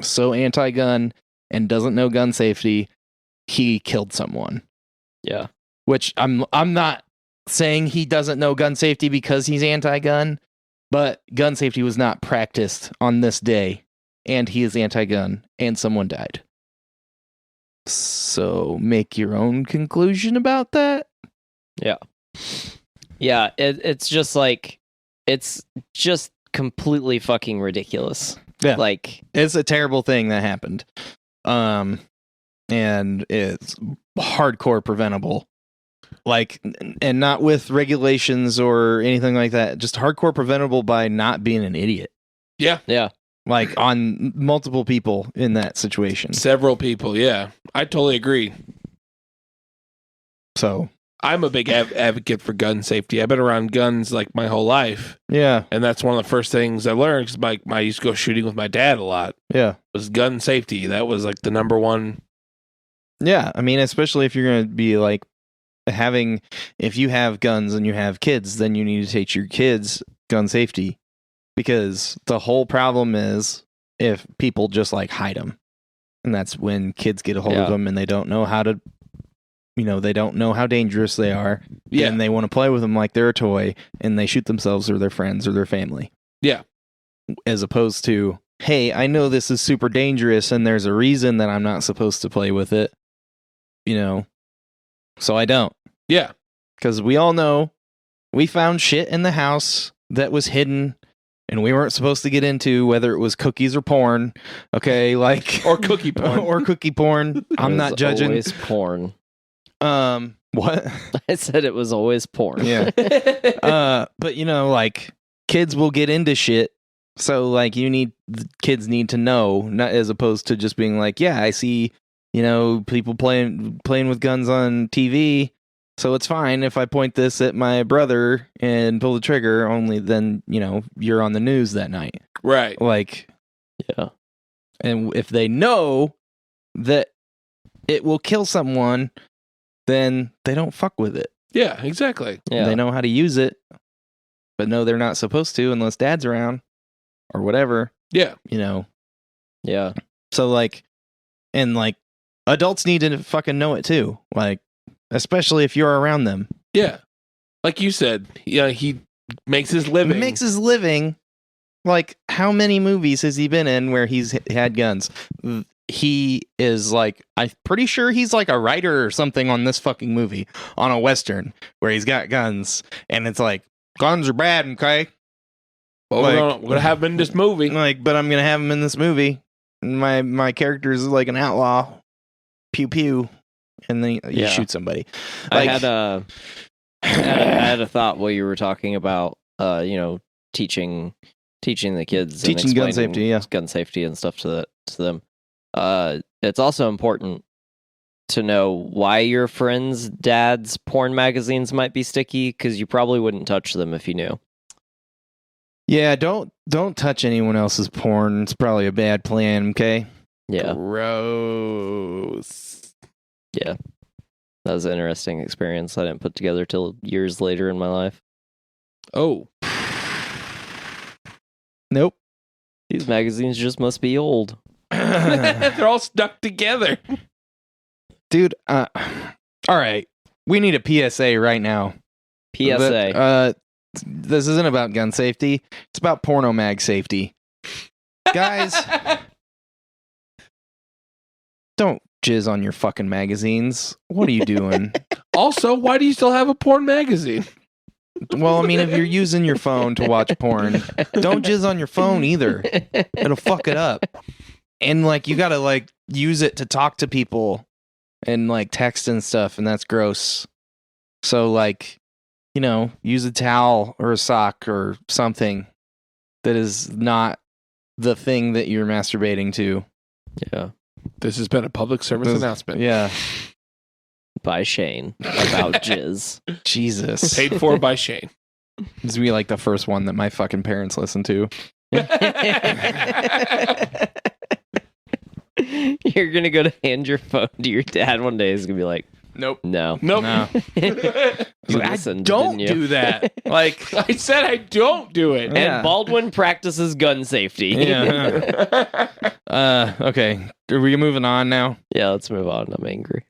so anti-gun and doesn't know gun safety, he killed someone. Yeah. Which I'm not saying he doesn't know gun safety because he's anti-gun, but gun safety was not practiced on this day, and he is anti-gun, and someone died. So make your own conclusion about that. Yeah. Yeah, it's just like, it's just completely fucking ridiculous. Yeah. Like, it's a terrible thing that happened. And it's hardcore preventable. Like, and not with regulations or anything like that, just hardcore preventable by not being an idiot. Yeah. Yeah. Like, on multiple people in that situation. Several people, yeah. I totally agree. So, I'm a big advocate for gun safety. I've been around guns like my whole life. Yeah. And that's one of the first things I learned, because I used to go shooting with my dad a lot. Yeah. Was gun safety. That was like the number one. Yeah. I mean, especially if you're going to be like if you have guns and you have kids, then you need to teach your kids gun safety. Because the whole problem is if people just like hide them, and that's when kids get a hold of them and they don't know how to, they don't know how dangerous they are. Yeah. And they want to play with them like they're a toy, and they shoot themselves or their friends or their family. Yeah. As opposed to, hey, I know this is super dangerous and there's a reason that I'm not supposed to play with it, so I don't. Yeah. Because we all know we found shit in the house that was hidden and we weren't supposed to get into, whether it was cookies or porn. Okay, like or cookie porn. Or cookie porn. I'm not judging. Always porn. What? I said it was always porn. Yeah. But like, kids will get into shit. So like, kids need to know, not as opposed to just being like, yeah, I see people playing with guns on TV. So it's fine if I point this at my brother and pull the trigger, only then, you're on the news that night. Right. Like, Yeah. And if they know that it will kill someone, then they don't fuck with it. Yeah, exactly. Yeah. They know how to use it, but no, they're not supposed to unless dad's around or whatever. Yeah. Yeah. So like, and like, adults need to fucking know it too. Like, especially if you're around them. Yeah. Like you said, he makes his living. Like, how many movies has he been in where he's had guns? He is like, I'm pretty sure he's like a writer or something on this fucking movie, on a Western, where he's got guns. And it's like, guns are bad, okay? Well, we're going to have him in this movie. Like, but I'm going to have him in this movie. My character is like an outlaw. Pew pew. And then you shoot somebody. Like, I had a thought while you were talking about, teaching the kids, teaching gun safety, gun safety and stuff to them. It's also important to know why your friends' dad's porn magazines might be sticky, because you probably wouldn't touch them if you knew. Yeah, don't touch anyone else's porn. It's probably a bad plan. Okay. Yeah. Gross. Yeah. That was an interesting experience I didn't put together till years later in my life. Oh. Nope. These magazines just must be old. They're all stuck together. Dude, all right. We need a PSA right now. PSA. This isn't about gun safety. It's about porno mag safety. Guys, don't jizz on your fucking magazines. What are you doing? Also, why do you still have a porn magazine? Well, I mean, if you're using your phone to watch porn, don't jizz on your phone either. It'll fuck it up. And like, you gotta like use it to talk to people and like text and stuff, and that's gross. So like, use a towel or a sock or something that is not the thing that you're masturbating to. Yeah. This has been a public service announcement. Yeah. By Shane about jizz. Jesus. Paid for by Shane. This would be like the first one that my fucking parents listen to. You're going to go to hand your phone to your dad one day. He's going to be like, nope. No. I don't do that. Like, I said I don't do it. Yeah. And Baldwin practices gun safety. Yeah. Okay. Are we moving on now? Yeah, let's move on. I'm angry.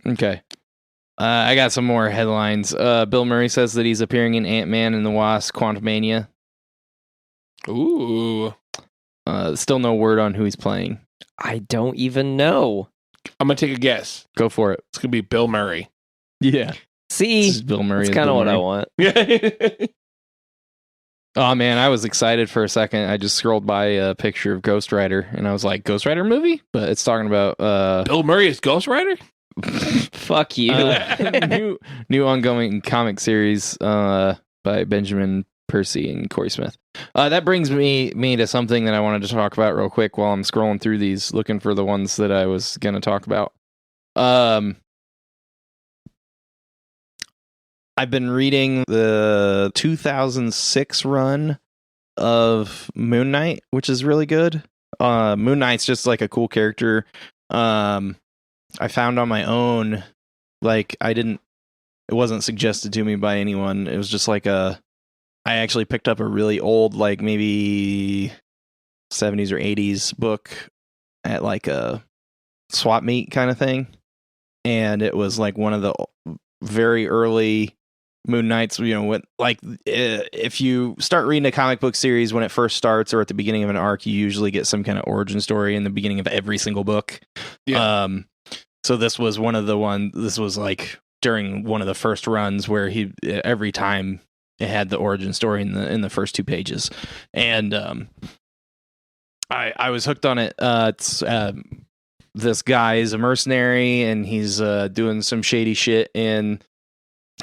Okay. I got some more headlines. Bill Murray says that he's appearing in Ant-Man and the Wasp: Quantumania. Ooh. Still no word on who he's playing. I don't even know. I'm going to take a guess. Go for it. It's going to be Bill Murray. Yeah. See? This is Bill Murray. That's kind of what I want. Oh, man, I was excited for a second. I just scrolled by a picture of Ghost Rider, and I was like, Ghost Rider movie? But it's talking about... Bill Murray is Ghost Rider? Fuck you. New ongoing comic series by Benjamin Percy and Corey Smith. That brings me to something that I wanted to talk about real quick while I'm scrolling through these, looking for the ones that I was going to talk about. I've been reading the 2006 run of Moon Knight, which is really good. Moon Knight's just like a cool character. I found on my own, like it wasn't suggested to me by anyone. It was just like I actually picked up a really old, like maybe 70s or 80s book at like a swap meet kind of thing. And it was like one of the very early Moon Knights, if you start reading a comic book series when it first starts or at the beginning of an arc, you usually get some kind of origin story in the beginning of every single book. Yeah. So this was this was like during one of the first runs where every time it had the origin story in the first 2 pages. And I was hooked on it. It's this guy is a mercenary and he's doing some shady shit in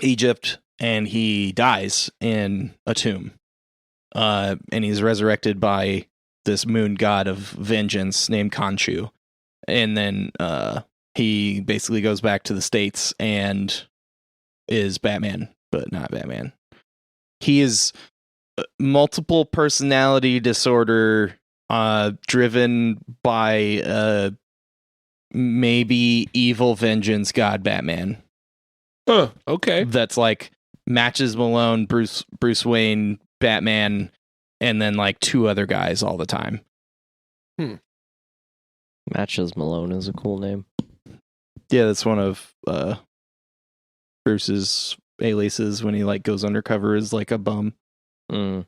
Egypt, and he dies in a tomb. And he's resurrected by this moon god of vengeance named Khonshu. And then he basically goes back to the States and is Batman, but not Batman. He is multiple personality disorder, driven by maybe evil vengeance god Batman. Okay. That's like matches Malone, Bruce Wayne, Batman, and then like 2 other guys all the time. Matches Malone is a cool name. Yeah, that's one of Bruce's aliases when he like goes undercover as like a bum. Or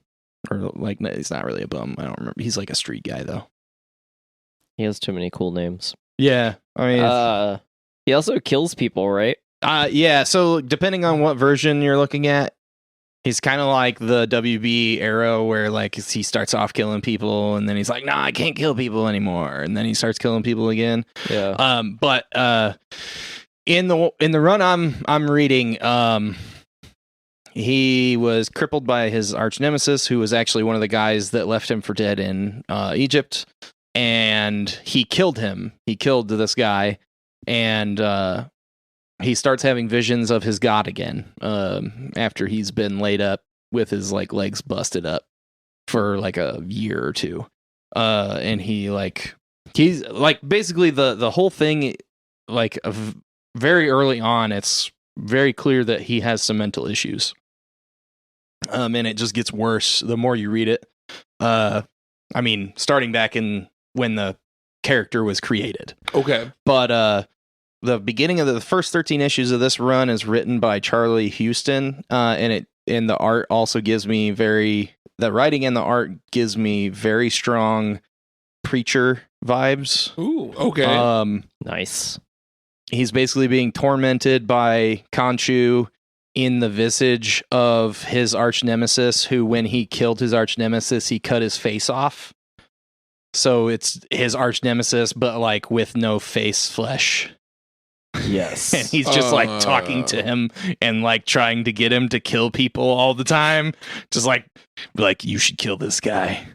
like, no, he's not really a bum. I don't remember. He's like a street guy though. He has too many cool names. Yeah, I mean, he also kills people, right? Yeah. So depending on what version you're looking at, he's kind of like the WB Arrow, where like he starts off killing people, and then he's like, "Nah, I can't kill people anymore," and then he starts killing people again. Yeah. But in the run I'm reading, he was crippled by his arch nemesis, who was actually one of the guys that left him for dead in Egypt, and he killed him. He killed this guy, and he starts having visions of his god again after he's been laid up with his like legs busted up for like a year or 2. And he's like basically the whole thing, like very early on, it's very clear that he has some mental issues. And it just gets worse the more you read it. I mean, starting back in when the character was created. Okay. But the beginning of the first 13 issues of this run is written by Charlie Houston, and the art also gives me the writing and the art gives me very strong Preacher vibes. Ooh, okay. Nice. He's basically being tormented by Khonshu in the visage of his arch nemesis, who, when he killed his arch nemesis, he cut his face off. So it's his arch nemesis, but like with no face flesh. Yes. And he's just like talking to him and like trying to get him to kill people all the time. Just like you should kill this guy.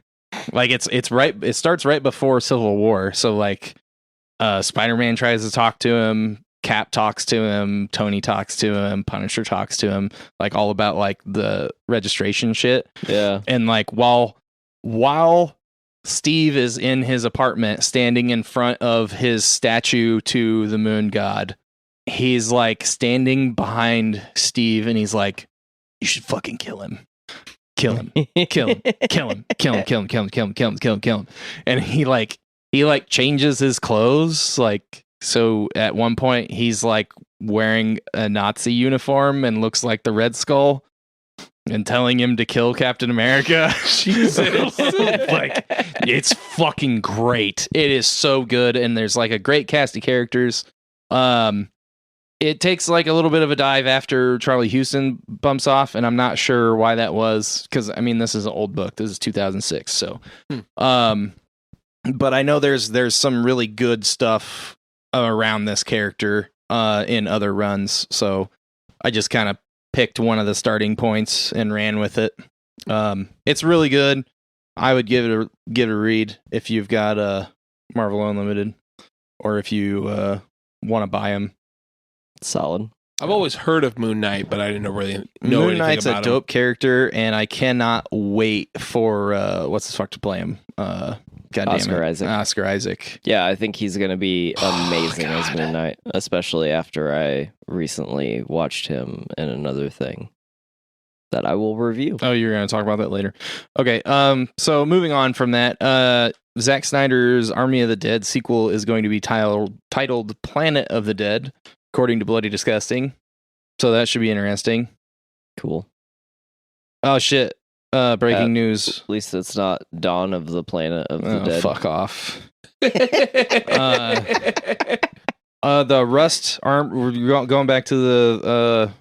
Like it's right. It starts right before Civil War. So like Spider-Man tries to talk to him. Cap talks to him. Tony talks to him. Punisher talks to him. Like all about like the registration shit. Yeah. And like while Steve is in his apartment standing in front of his statue to the moon god, he's like standing behind Steve and he's like, "You should fucking kill him. Kill him. Kill him. Kill him. Kill him. Kill him. Kill him. Kill him. Kill him. Kill him. Kill him." And he changes his clothes. Like, so at one point he's like wearing a Nazi uniform and looks like the Red Skull, and telling him to kill Captain America. Jesus. Like, it's fucking great. It is so good, and there's like a great cast of characters. It takes like a little bit of a dive after Charlie Houston bumps off, and I'm not sure why that was, because I mean, this is an old book. This is 2006, so but I know there's some really good stuff around this character in other runs, so I just kind of picked one of the starting points and ran with it. It's really good. I would give it a read if you've got a Marvel Unlimited, or if you want to buy them. Solid. I've always heard of Moon Knight, but I didn't really know Moon anything Knight's about a dope character, and I cannot wait for what's the fuck to play him. Oscar Isaac. Oscar Isaac. Yeah, I think he's going to be amazing as Moon Knight, especially after I recently watched him in another thing that I will review. Oh, you're going to talk about that later. Okay, so moving on from that, Zack Snyder's Army of the Dead sequel is going to be titled Planet of the Dead, according to Bloody Disgusting. So that should be interesting. Cool. Oh, shit. Breaking news. At least it's not Dawn of the Planet of the Dead. Fuck off. The rust arm. We're going back to the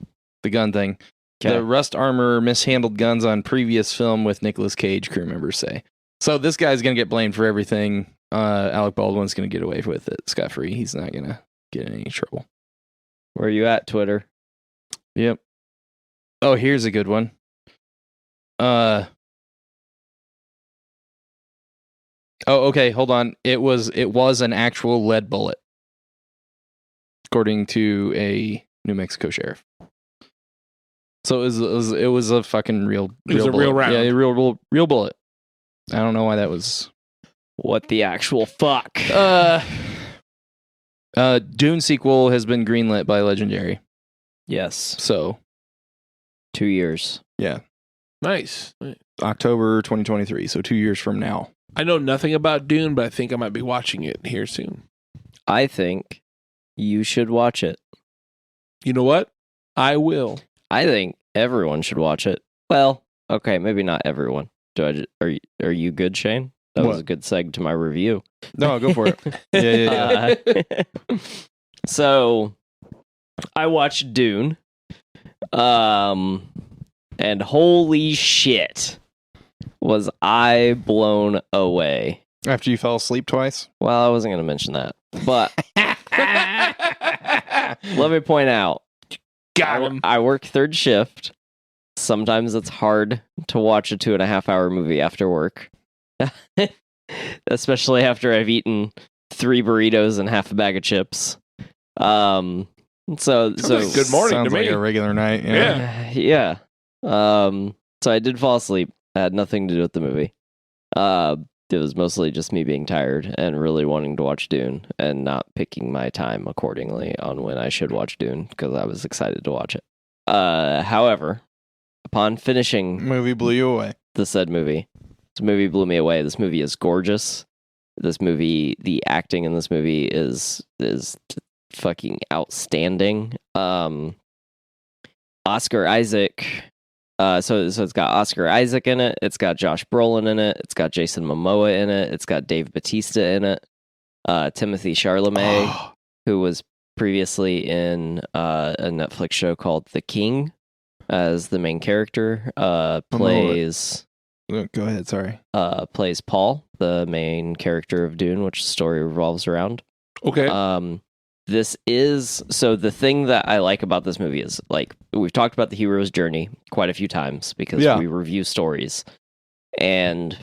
gun thing. Okay. The rust armor mishandled guns on previous film with Nicolas Cage, crew members say. So this guy's gonna get blamed for everything. Alec Baldwin's gonna get away with it scot free. He's not gonna get in any trouble. Where are you at, Twitter? Yep. Oh, here's a good one. Oh, okay, hold on. It was an actual lead bullet. according to a New Mexico sheriff. So it was a fucking real. It was a bullet. real round. Yeah, a real bullet. I don't know why that was. What the actual fuck? Dune sequel has been greenlit by Legendary. Yes. So 2 years. yeah, Nice. October 2023. So 2 years from now. I know nothing about Dune, but I think I might be watching it here soon. I think you should watch it. You know what? I will. I think everyone should watch it. Well, okay, maybe not everyone. Are you good, Shane? That was a good seg to my review. No, go for it. Yeah. So I watched Dune. And holy shit, was I blown away. After you fell asleep twice? Well, I wasn't going to mention that. But let me point out. Got him. I work third shift. Sometimes it's hard to watch a 2.5 hour movie after work. Especially after I've eaten 3 burritos and half a bag of chips. So good morning sounds to me. like a regular night. Yeah. Yeah. So I did fall asleep. It had nothing to do with the movie. It was mostly just me being tired and really wanting to watch Dune and not picking my time accordingly on when I should watch Dune because I was excited to watch it. However, upon finishing Movie blew you away. the said movie, this movie blew me away. This movie is gorgeous. This movie, the acting in this movie is fucking outstanding. Oscar Isaac. So it's got Oscar Isaac in it. It's got Josh Brolin in it. It's got Jason Momoa in it. It's got Dave Bautista in it. Timothy Chalamet, who was previously in a Netflix show called The King as the main character, plays. Go ahead. Sorry. Plays Paul, the main character of Dune, which the story revolves around. Okay. This is so the thing that I like about this movie is like we've talked about the hero's journey quite a few times because we review stories, and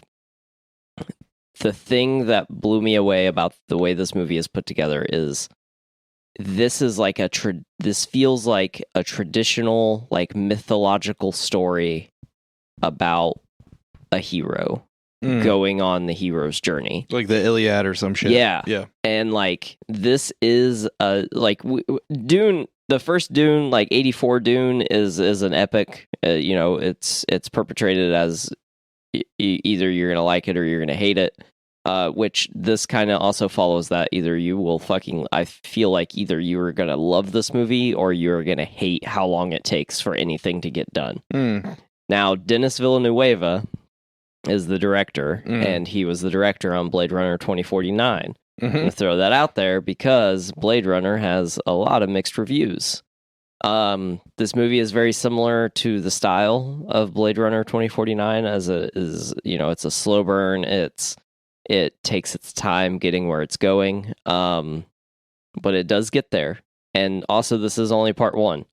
the thing that blew me away about the way this movie is put together is this is like this feels like a traditional like mythological story about a hero going on the hero's journey, like the Iliad or some shit. Yeah. And like this is Dune, the first Dune, like 84 Dune is an epic. It's perpetrated as either you're gonna like it or you're gonna hate it. Which this kind of also follows that either you will I feel like either you are gonna love this movie or you're gonna hate how long it takes for anything to get done. Now, Denis Villeneuve is the director, and he was the director on Blade Runner 2049. I'm going to throw that out there because Blade Runner has a lot of mixed reviews. This movie is very similar to the style of Blade Runner 2049 it's a slow burn. It takes its time getting where it's going. But it does get there. And also this is only part 1.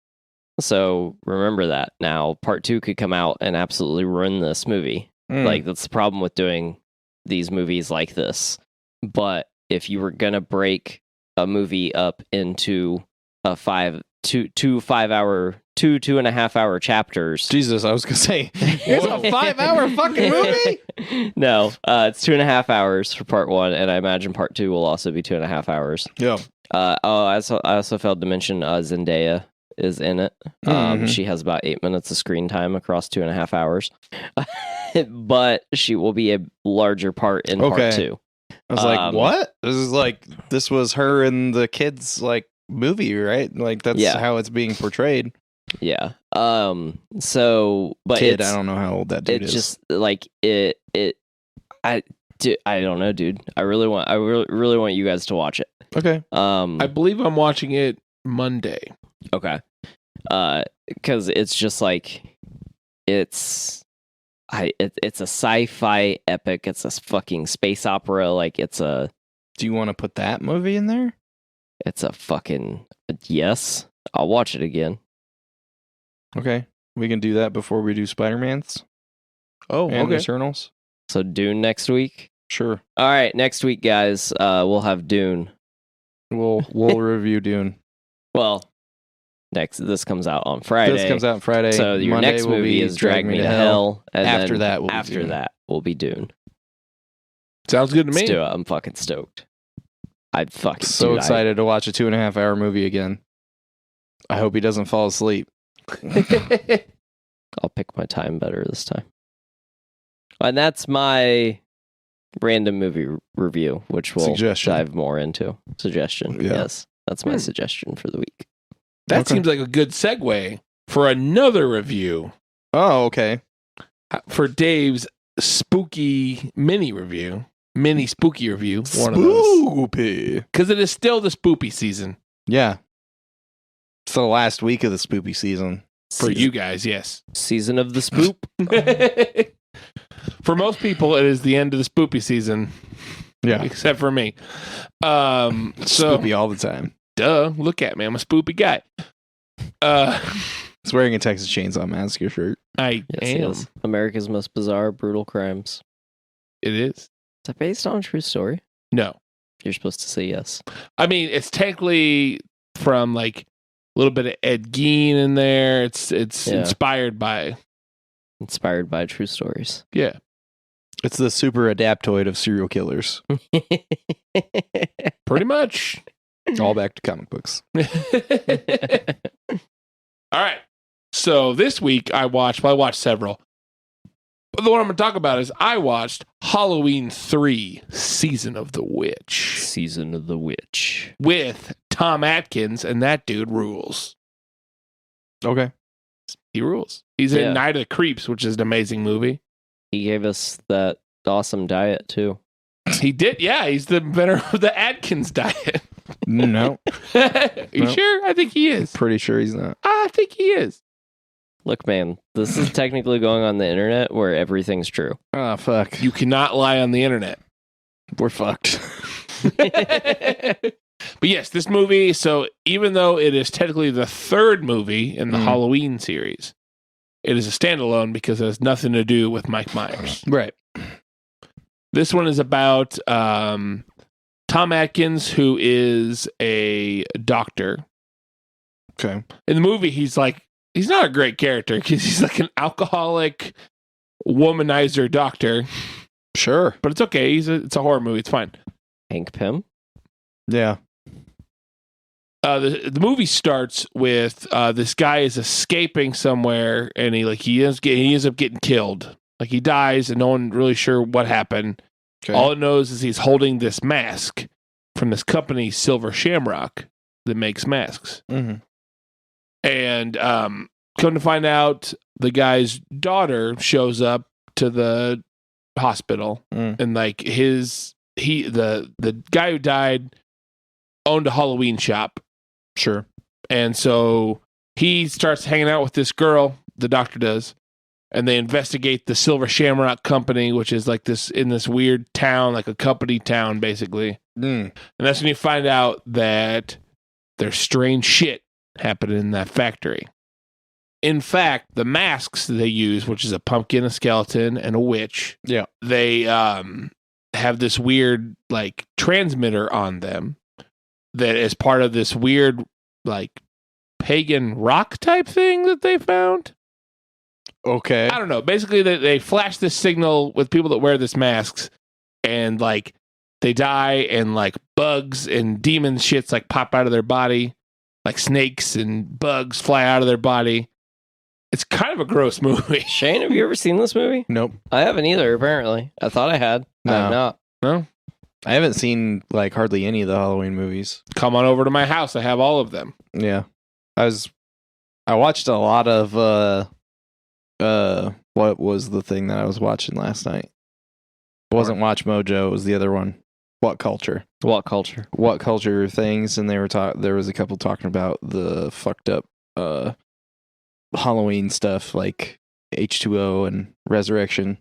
So remember that. Now part 2 could come out and absolutely ruin this movie. Like that's the problem with doing these movies like this. But if you were gonna break a movie up into a 2.5 hour chapters. Jesus, I was gonna say it's a 5 hour fucking movie. No, it's 2.5 hours for part 1, and I imagine part 2 will also be 2.5 hours. Yeah. I also failed to mention Zendaya is in it. She has about 8 minutes of screen time across 2.5 hours. But she will be a larger part in part 2. I was like, what? This was her and the kids like movie, right? Like that's how it's being portrayed. Yeah. So, but kid, I don't know how old that dude is. It's just like I don't know, dude. I really want you guys to watch it. Okay. I believe I'm watching it Monday. Okay. Because it's just like it's a sci-fi epic. It's a fucking space opera. Like it's a. Do you want to put that movie in there? It's a fucking yes. I'll watch it again. Okay, we can do that before we do Spider-Man's. And okay. Eternals. So Dune next week. Sure. All right, next week, guys. We'll have Dune. We'll review Dune. Well, this comes out on Friday. This comes out on Friday. So your Monday next will movie be is Drag Me to Hell. And After then that, that will be Dune. Sounds good to me. Let's do it. I'm fucking stoked. I'd fucking So excited to watch a 2.5 hour movie again. I hope he doesn't fall asleep. I'll pick my time better this time. And that's my random movie review, which we'll dive more into. Suggestion. Yeah. Yes. That's my suggestion for the week. That seems like a good segue for another review. Oh, okay. For Dave's spooky mini spooky review. One of Spoopy. Because it is still the spoopy season. Yeah. It's the last week of the spoopy season. For you guys, yes. Season of the spoop. For most people, it is the end of the spoopy season. Yeah. Except for me. Spoopy all the time. Duh. Look at me. I'm a spoopy guy. He's wearing a Texas Chainsaw Massacre shirt. I am. America's Most Bizarre Brutal Crimes. It is. Is that based on a true story? No. You're supposed to say yes. I mean, it's technically from like a little bit of Ed Gein in there. It's inspired by true stories. Yeah. It's the super adaptoid of serial killers. Pretty much. All back to comic books. All right. So this week I watched several. But the one I'm going to talk about is I watched Halloween 3, Season of the Witch. Season of the Witch. With Tom Atkins, and that dude rules. Okay. He rules. He's in Night of the Creeps, which is an amazing movie. He gave us that awesome diet, too. He did, yeah. He's the inventor of the Atkins diet. No. You sure? I think he is. Pretty sure he's not. I think he is. Look, man, this is technically going on the internet where everything's true. Oh, fuck. You cannot lie on the internet. We're fucked. But yes, this movie, so even though it is technically the third movie in the Halloween series, it is a standalone because it has nothing to do with Mike Myers. Right. This one is about Tom Atkins, who is a doctor. Okay. In the movie, he's not a great character because he's like an alcoholic womanizer doctor. Sure. But it's okay. It's a horror movie. It's fine. Hank Pym? Yeah. The movie starts with this guy is escaping somewhere, and he ends up getting killed. Like he dies, and no one really sure what happened. Okay. All it knows is he's holding this mask from this company, Silver Shamrock, that makes masks. Mm-hmm. And come to find out, the guy's daughter shows up to the hospital, and like the guy who died owned a Halloween shop. Sure. And so he starts hanging out with this girl, the doctor does, and they investigate the Silver Shamrock Company, which is like this in this weird town, like a company town, basically. And that's when you find out that there's strange shit happening in that factory. In fact, the masks they use, which is a pumpkin, a skeleton, and a witch, they have this weird like transmitter on them that is part of this weird like pagan rock type thing that they found. Okay. I don't know. Basically, they flash this signal with people that wear this masks, and like they die, and like bugs and demon shits like pop out of their body, like snakes and bugs fly out of their body. It's kind of a gross movie. Shane, have you ever seen this movie? Nope. I haven't either, apparently. I thought I had. No. I have not. No? I haven't seen like hardly any of the Halloween movies. Come on over to my house. I have all of them. Yeah. I watched a lot of what was the thing that I was watching last night? It wasn't Watch Mojo, it was the other one. What Culture? What Culture? What Culture things, and they were there was a couple talking about the fucked up Halloween stuff like H2O and Resurrection.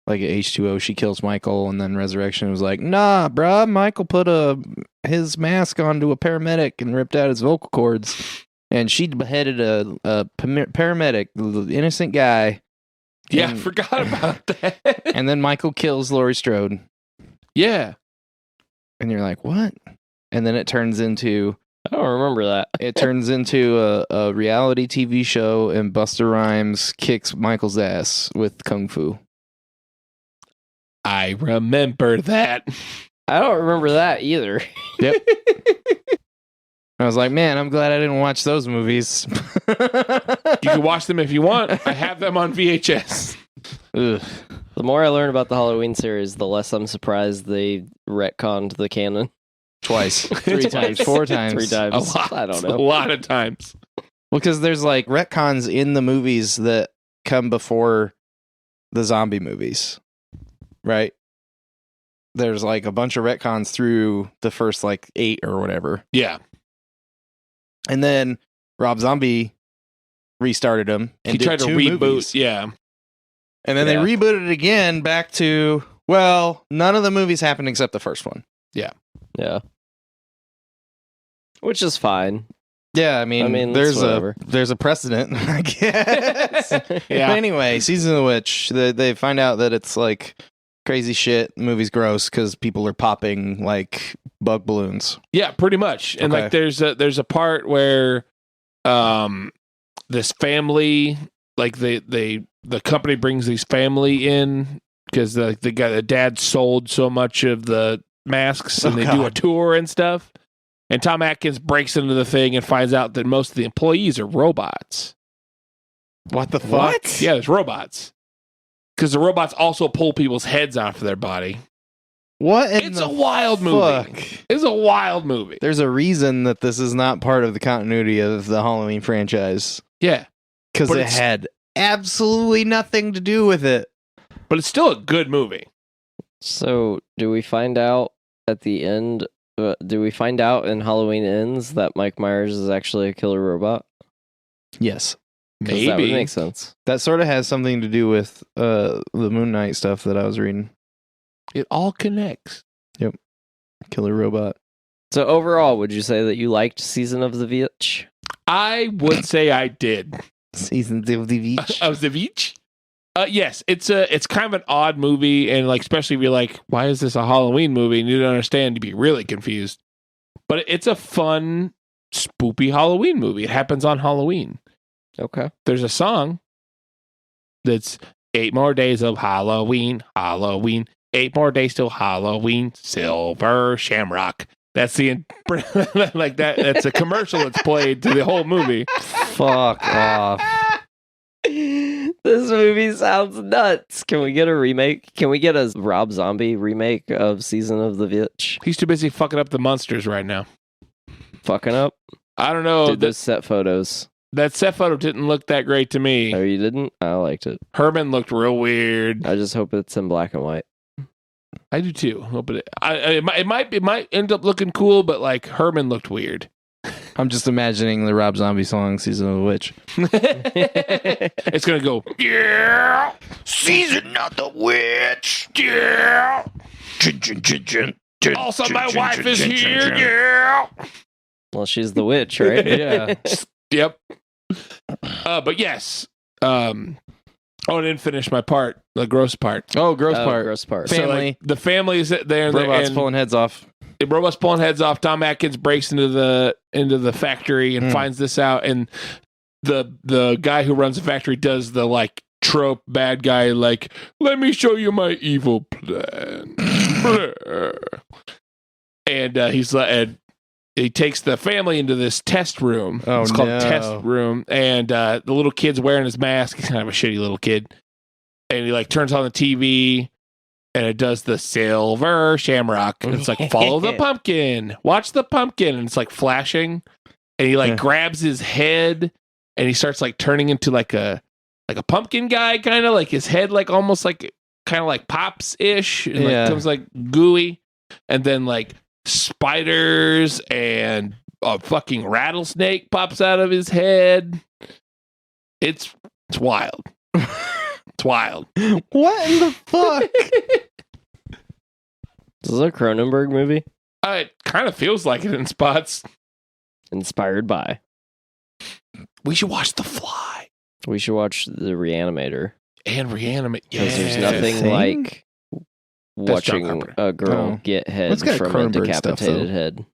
Like at H2O, she kills Michael, and then Resurrection was like, nah, bruh, Michael put his mask onto a paramedic and ripped out his vocal cords, and she beheaded a paramedic, the innocent guy. Yeah, I forgot about that. And then Michael kills Laurie Strode. Yeah. And you're like, what? And then it turns into I don't remember that. It turns into a reality TV show, and Busta Rhymes kicks Michael's ass with kung fu. I remember that. I don't remember that either. Yep. I was like, man, I'm glad I didn't watch those movies. You can watch them if you want. I have them on VHS. Ugh. The more I learn about the Halloween series, the less I'm surprised they retconned the canon. Twice. 3 times. 4 times. 3 times. A lot. I don't know. A lot of times. Well, because there's like retcons in the movies that come before the zombie movies, right? There's like a bunch of retcons through the first like 8 or whatever. Yeah. And then Rob Zombie restarted them and He did tried to 2 reboot. movies. Yeah. And then they rebooted it again back to, well, none of the movies happened except the first one. Yeah. Which is fine. Yeah, I mean there's a precedent, I guess. Yeah. But anyway, Season of the Witch, they find out that it's like crazy shit. The movie's gross because people are popping like bug balloons. Yeah, pretty much. And Okay. like there's a part where this family, like the company brings these family in because the dad sold so much of the masks and they do a tour and stuff. And Tom Atkins breaks into the thing and finds out that most of the employees are robots. What the fuck? Yeah, there's robots. Because the robots also pull people's heads off of their body. What? It's a wild movie. It's a wild movie. There's a reason that this is not part of the continuity of the Halloween franchise. Yeah. Because But it it's- had absolutely nothing to do with it. But it's still a good movie. So, do we find out at the end? Do we find out in Halloween Ends that Mike Myers is actually a killer robot? Yes. 'Cause that would Maybe. make sense. That sort of has something to do with the Moon Knight stuff that I was reading. It all connects. Killer robot. So, overall, would you say that you liked Season of the Witch? I would say I did. Season of the Beach. Of the beach? Yes, it's kind of an odd movie, and like especially if you're like, why is this a Halloween movie? And you don't understand, you'd be really confused. But it's a fun, spoopy Halloween movie. It happens on Halloween. Okay. There's a song that's 8 more days of Halloween, Halloween, 8 more days till Halloween, Silver Shamrock. That's the like that. That's a commercial that's played to the whole movie. Fuck off. This movie sounds nuts. Can we get a remake? Can we get a Rob Zombie remake of Season of the Witch? He's too busy fucking up the monsters right now. Fucking up? I don't know. Dude, those set photos. That set photo didn't look that great to me. Oh, you didn't? I liked it. Herman looked real weird. I just hope it's in black and white. I do too. But it might end up looking cool, but like Herman looked weird. I'm just imagining the Rob Zombie song, Season of the Witch. It's gonna go, yeah, Season of the Witch, yeah. Also, my wife is here, yeah. Well, she's the witch, right? Yeah. Yep. But yes. I didn't finish my part, the gross part. Oh, gross part. Gross part. Family. So, like, the family is there, and Robots pulling heads off. robots pulling heads off. Tom Atkins breaks into the factory and finds this out, and the guy who runs the factory does the like trope bad guy, like, let me show you my evil plan. And he's like, and he takes the family into this test room. Oh, it's called no. test room, and the little kid's wearing his mask. He's kind of a shitty little kid, and he like turns on the TV. And it does the Silver Shamrock. And it's like, follow the pumpkin. Watch the pumpkin. And it's like flashing. And he like grabs his head and he starts like turning into like a pumpkin guy, kind of like his head, like almost like kind of like pops ish. And like comes like gooey. And then like spiders and a fucking rattlesnake pops out of his head. It's wild. It's wild. What in the fuck? This is a Cronenberg movie It kind of feels like it in spots. inspired by. We should watch The Fly We should watch The Reanimator. and Reanimate. Because there's Yes. nothing Thing? like That's John watching Carpenter. a girl Oh. get head Let's get from a Cronenberg stuff, decapitated though. head.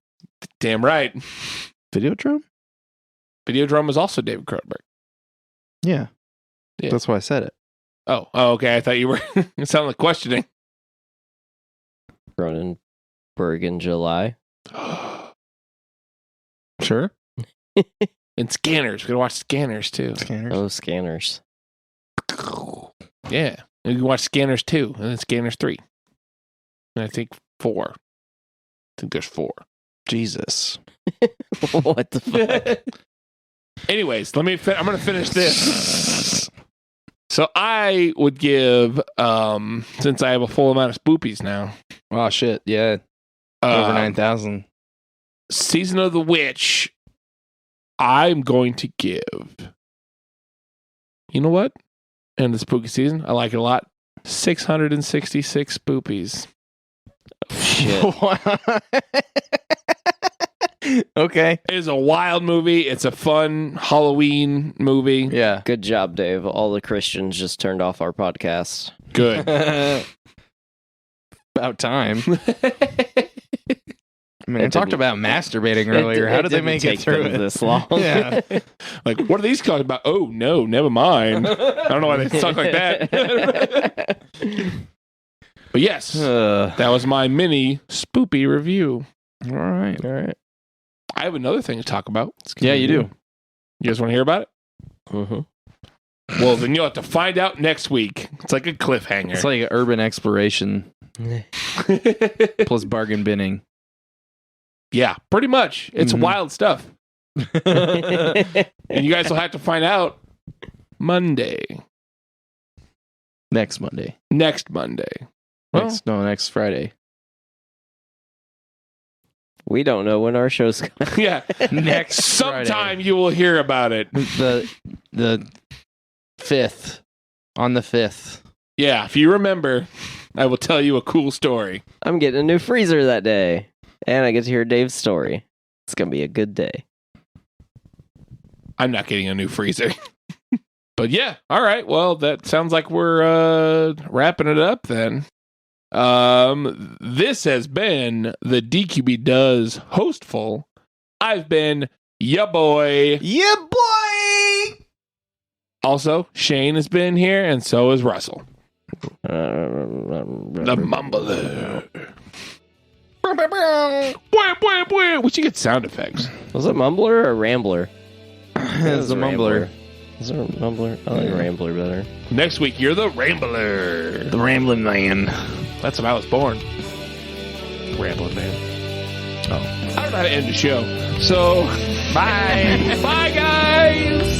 Damn right. Videodrome? Videodrome was also David Cronenberg. Yeah. Yeah. That's why I said it. Oh, okay. I thought you were. It sounded like questioning. Cronenberg in July. Sure. And Scanners. We're gonna watch Scanners too. Scanners. Oh, Scanners. Yeah, and you can watch Scanners 2 and then Scanners 3, and I think 4. I think there's 4. Jesus. What the fuck? Anyways, I'm gonna finish this. So I would give, since I have a full amount of spoopies now. Oh shit! Yeah, over 9,000. Season of the Witch. I'm going to give. You know what? And the spooky season, I like it a lot. 666 spoopies. Shit. Okay. It is a wild movie. It's a fun Halloween movie. Yeah. Good job, Dave. All the Christians just turned off our podcast. Good. About time. I mean, I talked about masturbating earlier. How did they make it through it this long? Yeah. Like, what are these talking about? Oh, no, never mind. I don't know why they talk like that. But yes, that was my mini spoopy review. All right. I have another thing to talk about. Yeah, you do. You guys want to hear about it? Mm-hmm. Well, then you'll have to find out next week. It's like a cliffhanger. It's like urban exploration plus bargain binning. Yeah, pretty much. It's wild stuff. And you guys will have to find out Monday. Next Monday. Next Monday. Well, Next Friday. We don't know when our show's coming. yeah. Next Sometime Friday. you will hear about it. The 5th. On the 5th. Yeah, if you remember, I will tell you a cool story. I'm getting a new freezer that day. And I get to hear Dave's story. It's going to be a good day. I'm not getting a new freezer. But yeah, all right. Well, that sounds like we're wrapping it up then. This has been the DQB Does Hostful. I've been ya boy. Yeah, boy! Also, Shane has been here, and so has Russell. The The mumbler. We should get sound effects. Was it Mumbler or Rambler? It's the mumbler. Is it a Mumbler? I like Rambler better. Next week, you're the Rambler. The Rambling Man. That's how I was born. Rambling Man. Oh. I don't know how to end the show. So, bye. Bye, guys.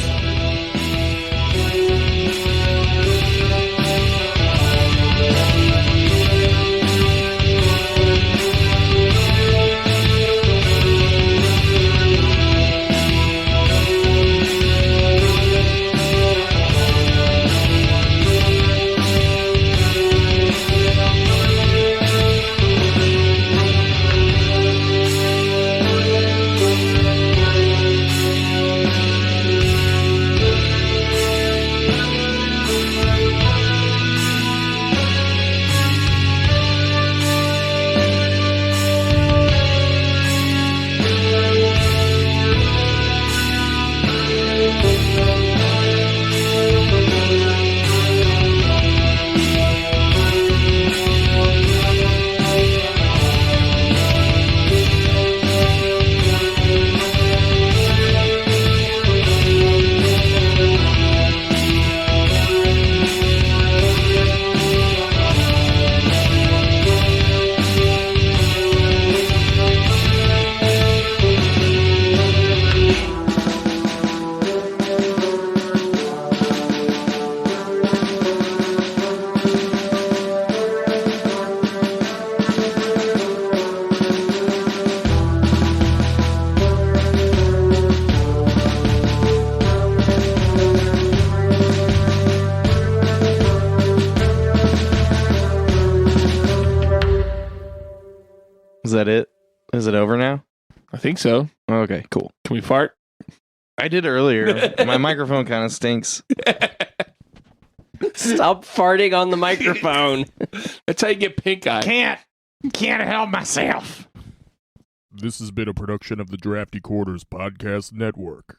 Is that it? Is it over now? I think so. Okay, cool. Can we fart? I did earlier. My microphone kind of stinks. Stop farting on the microphone. That's how you get pink eye. Can't help myself. This has been a production of the Drafty Quarters Podcast Network.